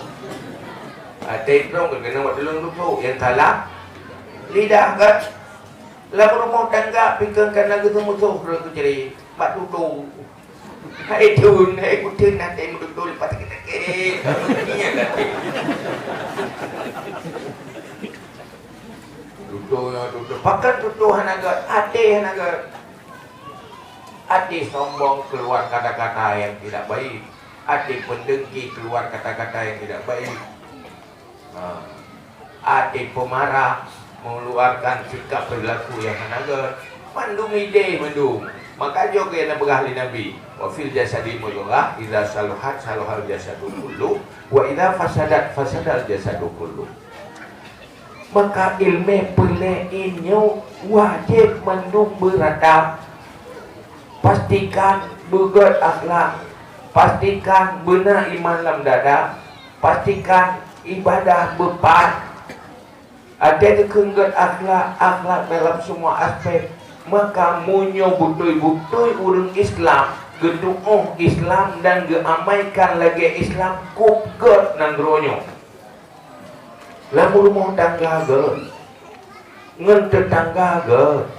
S1: tendrong kenang buat telung tusuk yang salah lidah kan lalu rumah tangga pikirkan lagu tu musuh tu jadi mak tutu hai tun hai kutin nanti mututul lepas kita iya kan tutu pakai tutu hanaga hanaga hati sombong keluar kata-kata yang tidak baik hati pendengki keluar kata-kata yang tidak baik hati pemarah mengeluarkan sikap perilaku yang hanaga mandung ide mandung maka juga yang berahli Nabi Wa fil jasadi mudghah idza saluhat saluhal jasadu kullu wa idza fasadat fasadal jasadu kullu. Maka ilmu peleinyo wajib mendung beradab, pastikan begot akhlak, pastikan benar iman lam dada, pastikan ibadah bepat, ada kekenggat akhlak dalam semua aspek. Maka munyo betul-betul urang Islam geduong Islam dan geamaikan lagi Islam kupket nang ronyo lamun rumah tangga ge ngen tetangga ge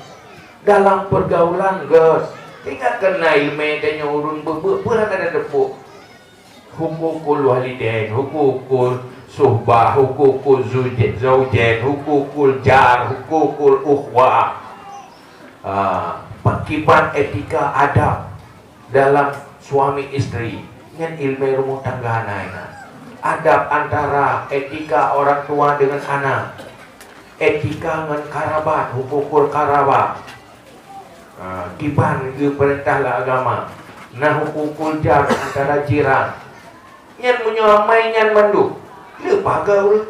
S1: dalam pergaulan ge tinggal kena ilmu tanya urun bebe pernah ada depu hukukul walidain, hukukul suhbah, hukukul zaujain, hukukul jar, hukukul ukhwah, pakiban etika adab dalam suami istri ngan ilmu rumah tangga naina, adab antara etika orang tua dengan anak, etika ngan karabat, hukukul karabat, kiban ke perintah agama, nah hukukul jar antara jiran nyan menyamai nyan mandu lupa gaul.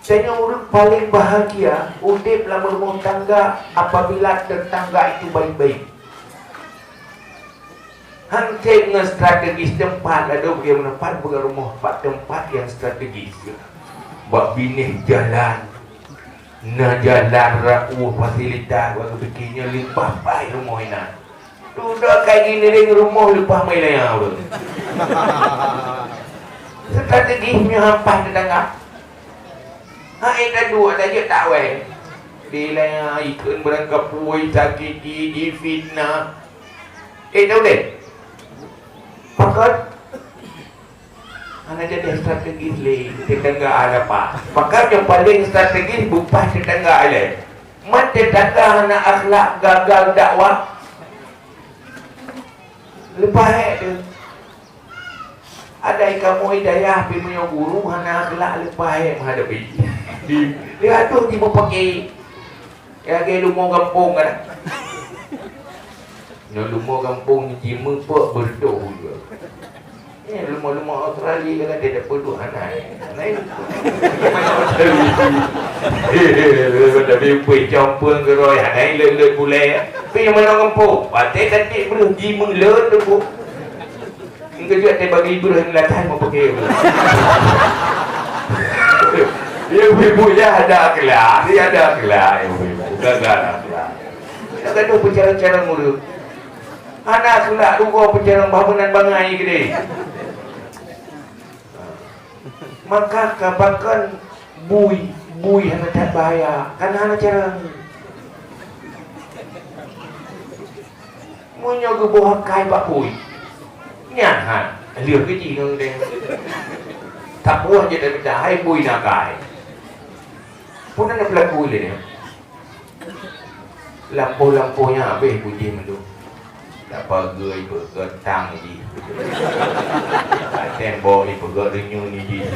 S1: Saya orang paling bahagia udip dalam rumah tangga apabila tetangga itu baik-baik. Hantai dengan strategis tempat ada bagaimana tempat bukan rumah tempat yang strategis. Bak binih jalan, na jalan raku fasilitas waktu bikinnya limpah baik rumah ini. Sudah kayak gini dengan rumah limpah mai layang orang. Strategisnya apa tetangga? Hai dua saja tak weh. Bila ikut berangkap puai sakiti di fitnah. Tahu deh. Pakat anak jadi strategis le tetangga ada pak. Pakat yang paling strategis bukan tetangga ale. Man tetangga anak akhlak gagal dakwah. Lepas tu ada kamu hidayah punya guru anak akhlak lepas menghadapi. Dia tu tiba pakai ya ke lumur kampung kan. No lumur kampung ni cima pok berdoh juga. Ni lumur-lumur Australia kan dia dapat dua anak. Lain. Mana Australia. Tapi pergi campur ke roy anai le pulai. Pergi mana kampung. Pakai katik belum cima le tu. Engkau juga tak bagi ibu yang latih mau pakai. Ibu-ibu dia ada akhlak, dia ada akhlak ibu-ibu, gagal akhlak. Kita gaduh bercara-cara mulut. Anak akhlak tu kau bercara bangunan bangai gede. Maka kabarkan bui yang tak bahaya, karena anak cara munyo ke bawah kai pak bui. Nyan lihat ke ji nang deng. Tak buah je dah minta hai bui nak kai. Pun ada pelaku ni. Lampu-lampunya habis bunyi mendu. Tak pagai bergetang ji. Tembok ni bergerenyu ni ji.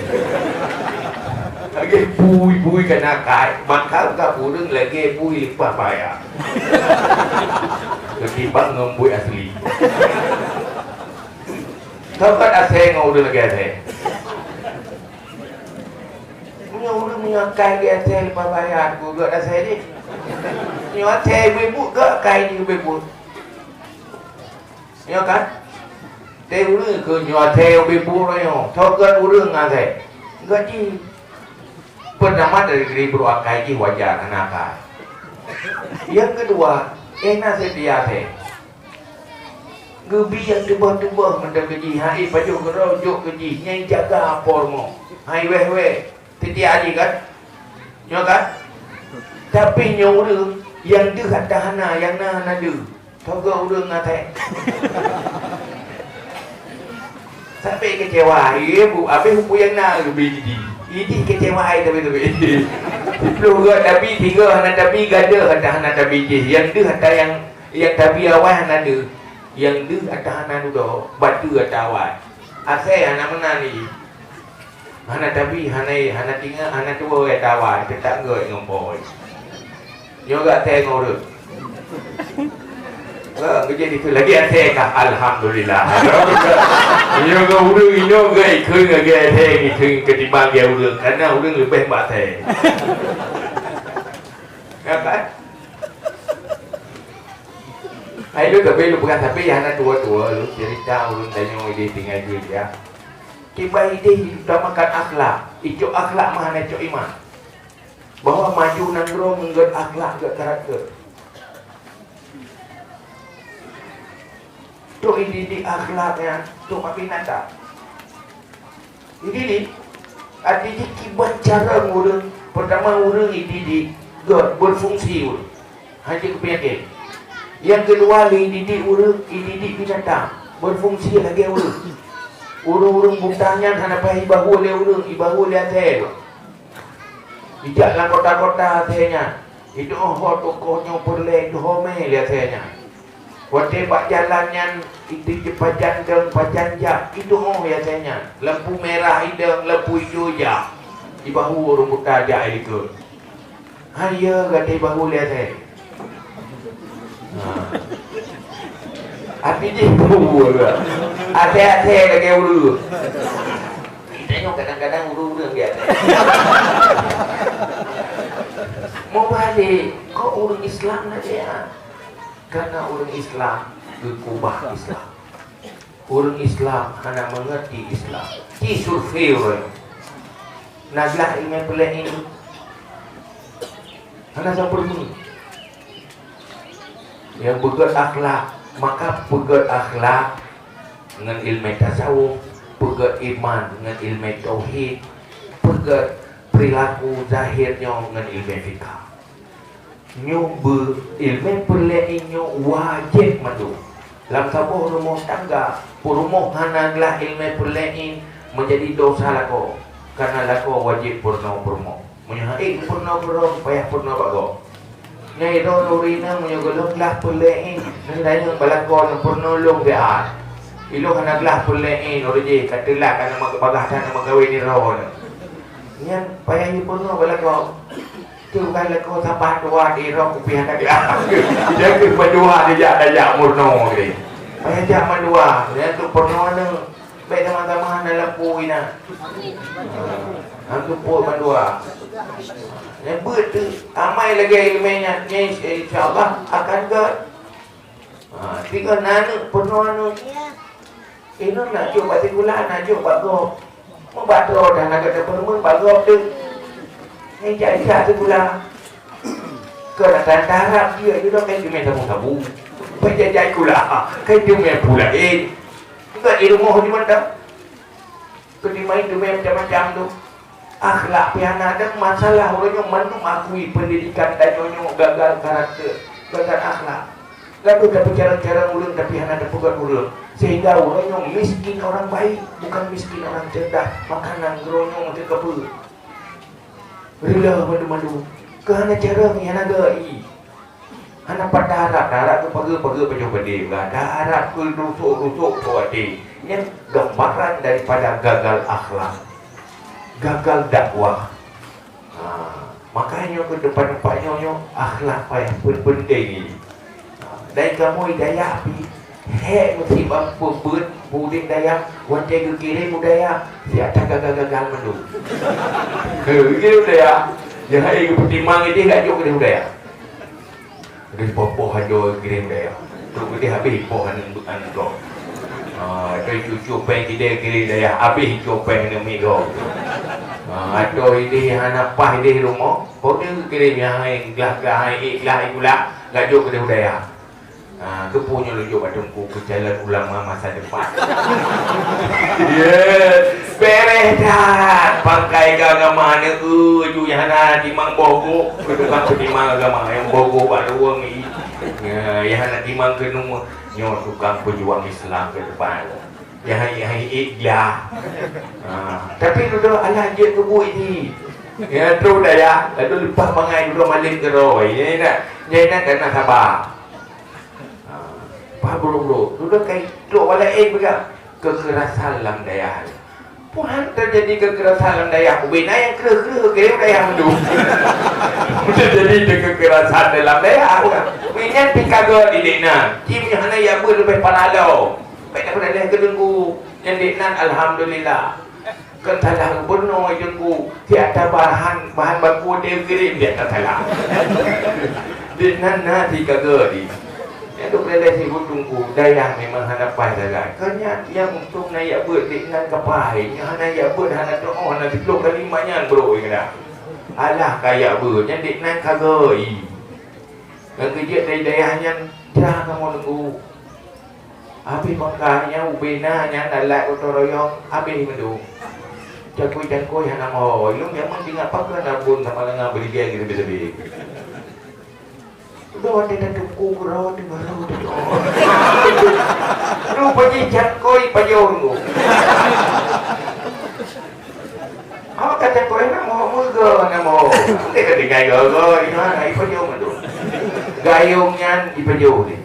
S1: Lagi bui kena kai. Maka tak burung lagi bui lepas bayar. Ketimbang ngembui asli. Tempat asing ngau lagi asing. Orang menyakai dia asal lepas bayar juga dah saya ni. Ni asal ibu ke kai ni ibu. Ni kan? Teh urang ke ni asal ibu royo. Thokan urang asal. Gaji. Pertama dari ibu akai ji wajar anak. Yang kedua, enak sedia teh. Gebi yang tebah-tebah mendak gaji. Hai pajuk kerojok gaji. Nyai jaga apa mo. Hai weh. Titi aji kan? Nyo kan? Tapi nyo urang yang dia kata hana yang na dia. Toga urang ngatai. Sampai kecewa, ibu habis hupu yang na lebih jadi. Ini kecewa tapi. Sepuluh ke tapi tiga hana tapi gada kata hana tapi je. Yang dia kata yang tapi awal hana dia. Yang dia kata hana dulu batu kata awal. Asal hana mana ni? Hana tapi hana tinggal hana tua ke tawar tetap goi ngompoi. Nyo gak tengok tu. Jadi tu lagi ate ka alhamdulillah. Iyo ga urang iyo ga ikeu ga ate gitu ketimbang dia urang karena urang lebih mak ate. Kan? Hai lu tapi lu bukan tapi yang ada tua-tua lu cerita urang tanya ide tinggal dia. Tiba ide utamakan akhlak. Ijo akhlak mah hanya ijo iman. Bahwa maju nanggro nggeut akhlak geut karakter. Tu ini akhlaknya, tu mapinata. Ini artinya kibat cara urang pertama urang ini geut berfungsi urang. Hanya kepengen. Yang kedua ini urang ini binatang berfungsi lagi urang. Urang buntanya hanapai ibahu le urang, ibahu le ate. Tidak lang kota-kota atenya. Itu tokohnya perle itu home le atenya. Wate bak jalannya itu jepajan dan pajanjak itu ya atenya. Lampu merah ideng, lampu hijau ja. Ibahu urang buta ja itu. Hanya gade ibahu le ate. Api dia buah. Ate lagi urang. Tengok kadang-kadang urang dia. Mau balik, kok urang Islam aja. Karena orang Islam berubah Islam. Orang Islam hanya mengerti Islam. Ci survei orang. Najlah ilmu pelak ini. Hanya seperti yang pegat akhlak, maka pegat akhlak dengan ilmu tasawuf, pegat iman dengan ilmu tauhid, pegat perilaku zahirnya dengan ilmu fikih. Nyo ilmu perlain nyo wajib mandu. Dalam sebuah rumah tangga, rumah hanaglah ilmu perlain menjadi dosa lako. Karena lako wajib purna purmo. Menyahai purna purmo, payah purna bago. Nyai do nurina menyogolonglah perlain. Nandanya balakon purna long beat. Ilo hanaglah perlain orje katelah karena magpagahtan na magawin ni ron. Yan payah purna balakon. Tu kan leko sabat dua di rok kupiah tak dia. Dia ke berdua dia daya murno ni. Payah jak mandua, dia tu purno ne. Baik teman-teman dalam puina. Antu pur mandua. Yang tu amai lagi ilmunya ni insya-Allah akan ke. Tiga nanu purno anu. Ini nak cuba tikulan nak cuba bago. Membantu dan nak kata permun bago tu. Yang jadi tu pula kerana darab dia itu kan dia main sabu-sabu penjajah pula kan dia main pula juga di rumah di mana kedimai dia main macam-macam tu akhlak piana ada masalah orangnya mandu akui pendidikan dan nyonya gagal karakter gagal akhlak lalu tapi cara-cara ulun tapi hanya ada pegat ulun sehingga orangnya miskin orang baik bukan miskin orang cerdas makanan geronyong macam apa Rila madu-madu kerana cara ni yang ada anak pada harap tu pagi-pagi penyuh-pedi harap ke rusuk-rusuk suati yang gambaran daripada gagal akhlak gagal dakwah makanya ke depan-depannya akhlak payah penting dari kamu hidayah api mesti mampu buding daya wantai ke kiri budaya siapa gagal mendu kiri budaya yang hari pertimbangan dia tak jauh ke budaya dari popoh hajo kiri budaya tu dia habis pohan bukan kau itu cucu peng kiri daya habis cucu peng demi kau atau ini anak pah di rumah kau dia kiri yang gelah ikulah tak jauh ke budaya kepunya lujuk adungku ke jalan ulama masa depan. Beredan pakai agama ni ju yang ada di mang bogo ketukang penimang agama yang bogo baru ni yang ada di mang kenung nyo tukang pejuang Islam ke depan yang ikhlas tapi dulu ala je tubuh ini ya terus dah ya lalu lepas mangai dulu malin keroi ni nak kena sabar bro, sudah kayak tu wala juga kekerasan dalam daya. Puan terjadi kekerasan daya ubina yang kera-kera kira daya mendu. Terjadi kekerasan dalam daya ubina pikaga di dina. Kimnya hana ya ber lebih panalo. Baik pada dia kedengku yang dinan alhamdulillah. Kentalah benar jengku tiada bahan baku dia kirim dia katalah. Dinan nanti kaga di. Itu pada si tunggu dayang memang hana pai dagai. Kanya yang untung na ya ber dinan kapai. Yang hana ya ber hana doa hana 10 kalimanya bro kena. Alah kaya ber yang dinan kaga i. Yang kerja dayahnya dah kamu tunggu. Habis makanya ubina yang dalat utoroyong habis mendu. Cakui hana mo. Yung yang mending apa kena pun sama dengan beli dia gitu-gitu. Doa dia tunggu bro di baru tu. Lu pergi cakui payung. Apa kata kau nak mau muga nak mau. Dia kata gayung ini mana payung tu. Gayungnya di payung ni.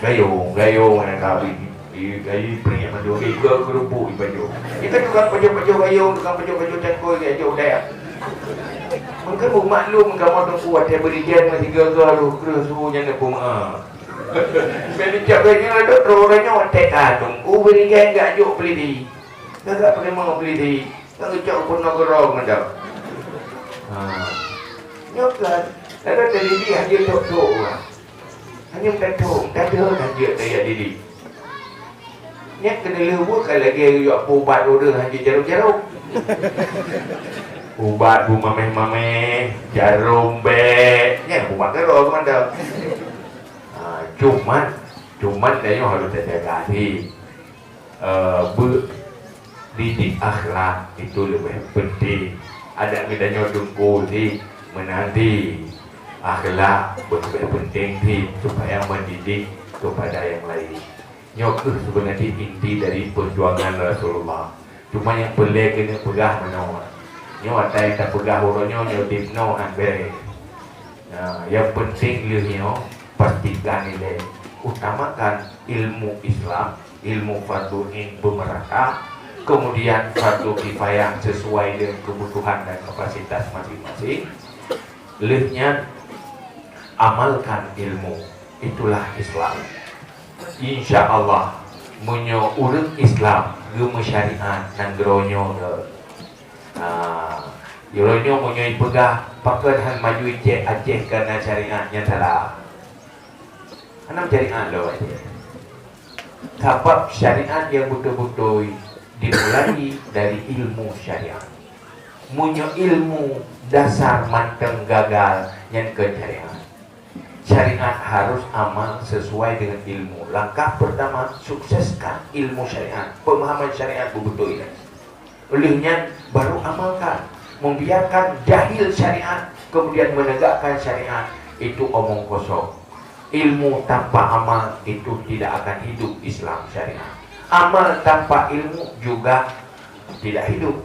S1: Gayung mana kabi gayi pria madu ke kerupu baju itu tukang baju gayung tukang baju cangkul dia jauh dah mungkin bu maklum kamu tu kuat dia berikan masih gagal kerusu jangan pun jadi cakapnya ada orangnya tekan tunggu berikan enggak juk beli di enggak pakai mau beli di enggak cak pun nak gerong mendak nyoklat ada dari dia hanya tok hanya tok ada dia daya diri Nya kena lewat kalau lagi yuk ubat udah hanya jarum-jarum. Ubat bu mameh jarum be. Nya ubat kerok mana? Cuman dia harus terjaga hati. Didik akhlak itu lebih penting. Ada bedanya tunggu di menanti akhlak lebih penting di supaya mendidik kepada yang lain. Nyok sebenarnya inti dari perjuangan Rasulullah. Cuma yang boleh kena pegah mana. Nyok ada yang tak pegah orangnya nyok dipno ambil. Yang penting lihatnya pastikan nilai. Utamakan ilmu Islam, ilmu fardu'in bermerata, kemudian fardu kifayah sesuai dengan kebutuhan dan kapasitas masing-masing. Lihatnya amalkan ilmu. Itulah Islam. Insya Allah menyo urut Islam gema syariat nang geronyo geronyo menyo ipegah pakai han maju Aceh karena syariatnya salah anam syariat lo sebab syariat yang betul-betul dimulai dari ilmu syariat menyo ilmu dasar manteng gagal yang ke syariat. Syariat harus amal sesuai dengan ilmu. Langkah pertama, sukseskan ilmu syariat. Pemahaman syariat betul ini. Olehnya baru amalkan. Membiarkan jahil syariat, kemudian menegakkan syariat. Itu omong kosong. Ilmu tanpa amal itu tidak akan hidup Islam syariat. Amal tanpa ilmu juga tidak hidup.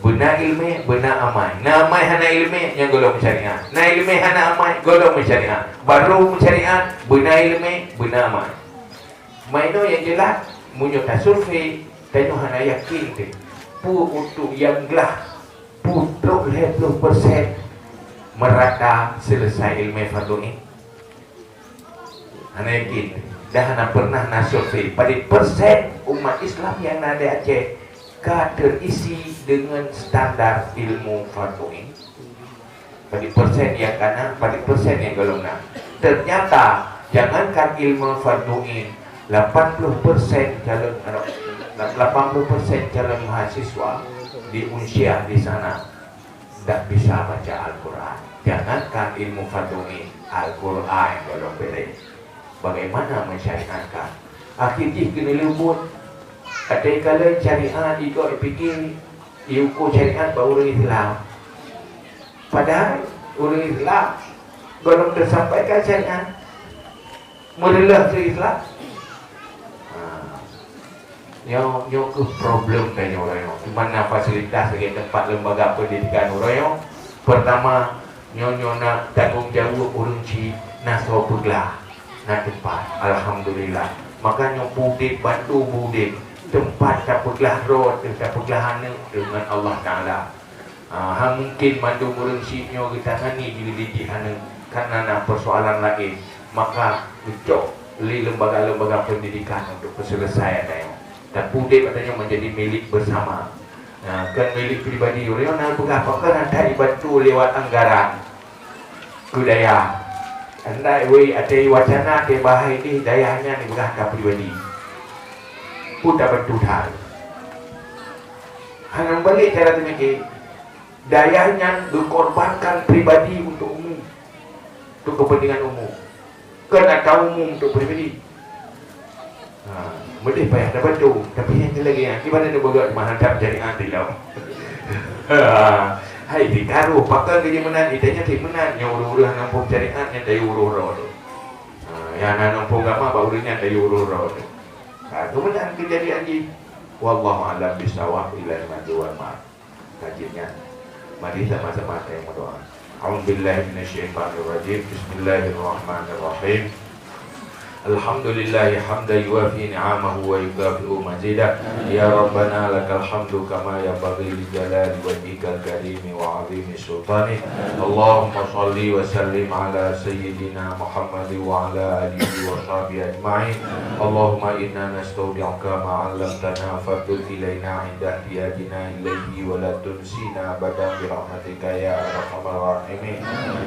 S1: Benar ilmu, benar amai. Nah amai hana ilmu yang golong syariat. Nah ilmu hana amai golong syariat. Baru syariat, benar ilmu, benar amai. Maino yang jelas, munyo ta survei, tayo hana yakin ke. Pu untuk yang gelah, putruk 50% merata selesai ilmu fardu'in. Hana yakin. Dah hana pernah na survei. Pada persen umat Islam yang ada Aceh terisi dengan standar ilmu fardu'in. Pada persen yang kanan, pada persen yang golongan. Ternyata jangankan ilmu fardu'in, 80% calon 80% calon mahasiswa di Unsyah di sana tidak bisa baca Al-Quran. Jangankan ilmu fardu'in, Al-Quran golong beri. Bagaimana mensyariatkan? Akhirnya kena lembut. Ada kala syariat juga fikir ukur syariat baru orang Islam. Padahal orang Islam belum tersampaikan syariat. Mulalah ke Islam. Nyo ke problem kayaknya orang. Mana fasilitas sebagai tempat lembaga pendidikan orang. Pertama, nyo nak tanggungjawab orang ci naso peglah nak tempat. Alhamdulillah. Maka nyo budik bantu budik. tempat taputlah roh taputlah hana dengan Allah Ta'ala. Mungkin mandu merengsiknya kita tangani bila didik hana karena persoalan lain, maka becok li lembaga-lembaga pendidikan untuk penyelesaian dia. Tapi dia katanya menjadi milik bersama. Kan milik pribadi orang nak berapa kan ada dibantu lewat anggaran budaya. Andai ada wacana ke bahai ni dayanya ni berapa pribadi. Pun tak bantu dah. Hanya balik cara tu mikir dayanya berkorbankan pribadi untuk umum, untuk kepentingan umum. Kena tahu umum untuk pribadi. Mesti payah dapat tu. Tapi yang lagi gimana dia buat menghadap syariat di dalam. Hai ditaruh pakai kejimanan itanya timenan yang urus nampung syariat yang dari urus tu. Yang nampung agama barunya dari urus tu. Kemudian kejadian ini wallahu a'lam bishawab ila madwan ma. Kajiannya. Mari sama-sama kita berdoa. A'udzubillahi minasyaitonir rajim. Bismillahirrahmanirrahim. Alhamdulillah hamdan yuwafi ni'amahu wa yukafi'u mazidah. Ya Rabbana lakal hamdu kama yanbaghi li jalali wajhikal karimi wa 'azimi sultanik. Allahumma shalli wa sallim ala sayyidina Muhammad wa ala alihi wa sahbihi ajma'in. Allahumma inna nastaudi'uka ma 'allamtana fardud ilaina 'inda ihtiyajina ilayhi wa la tunsina abadan bi rahmatika ya arhamar rahimin.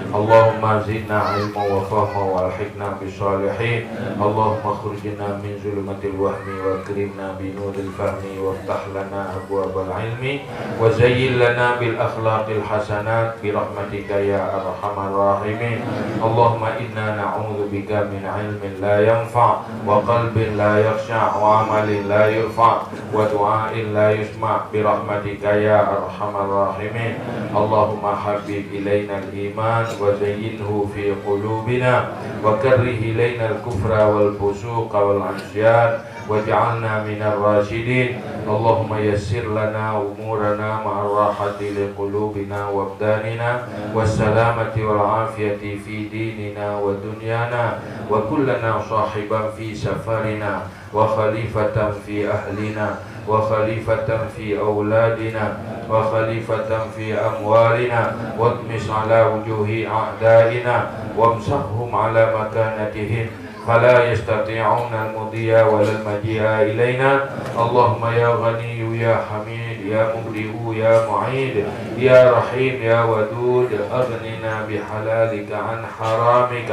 S1: Allahumma zidna 'ilman wa fahman wa alhiqna bis salihin. Allahumma khurjna min zulumatil wahmi wa akrimna bi nuril fahmi waftah lana abwabal ilmi wa zayyin lana bil akhlaqil hasanat bi rahmatika ya arhamar rahimin. Allahumma inna na'udzu bika min ilmin la yanfa' wa qalbin la yakhsha' wa amalin la yurfa' wa du'ain la yusma' bi rahmatika ya arhamar rahimin. Allahumma habib ilaina al-iman wa zayyinhu fi qulubina wa karrih ilaina al-kufra والفسوق والعصيان واجعلنا من الراشدين. اللهم يسر لنا أمورنا مع الراحة لقلوبنا وأبداننا والسلامة والعافية في ديننا ودنيانا وكلنا صاحبا في سفرنا وخليفة في أهلنا وخليفة في أولادنا وخليفة في أموالنا واطمس على وجوه أعدائنا وامسحهم على مكانتهم فلا يستطيعون المضي ولا المجيء إلينا. اللهم يا غني يا حميد يا مبدئ يا معيد يا رحيم يا ودود أغننا بحلالك عن حرامك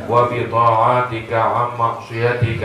S1: وبطاعاتك عن معصيتك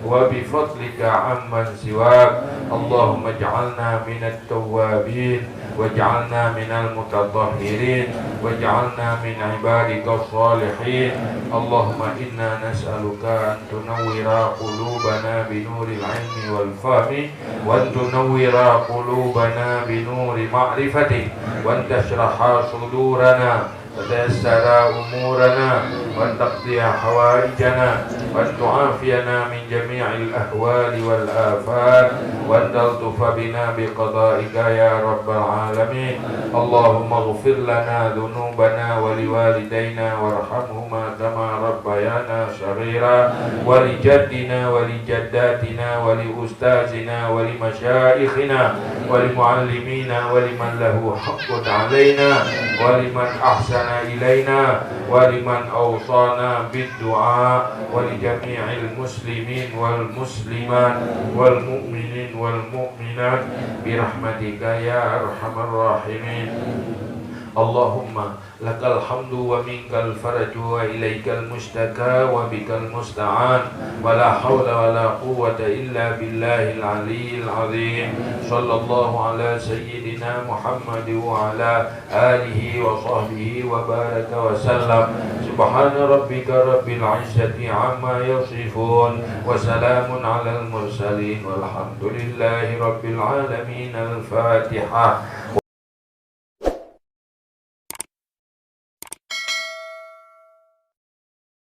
S1: وبفضلك عمن سواك. اللهم اجعلنا من التوابين واجعلنا من المتطهرين واجعلنا من عبادك الصالحين. اللهم إنا نسألك أن تنور قلوبنا بنور العلم والفهم وأن تنور قلوبنا بنور معرفتك وأن تشرح صدورنا وتيسر أمورنا وأن تقضي حوائجنا وأن تعافينا من جميع الأهوال والآفات وأن تلطف بنا بقضائك يا رب العالمين. اللهم اغفر لنا ذنوبنا ولوالدينا وارحمهما كما ربيانا صغيرا ولجدنا ولجداتنا ولأستاذنا ولمشايخنا ولمعلمينا ولمن له حق علينا ولمن أحسن إلينا ولمن أوصانا بالدعاء ولجميع المسلمين والمسلمات والمؤمنين والمؤمنات برحمتك يا أرحم الراحمين. اللهم لك الحمد ومنك الفرج وإليك المشتكى وبك المستعان ولا حول ولا قوة إلا بالله العلي العظيم. صلى الله على سيدنا محمد وعلى آله وصحبه وبارك وسلم. سبحان ربك رب العزة عما يصفون وسلام على المرسلين والحمد لله رب العالمين. الفاتحة.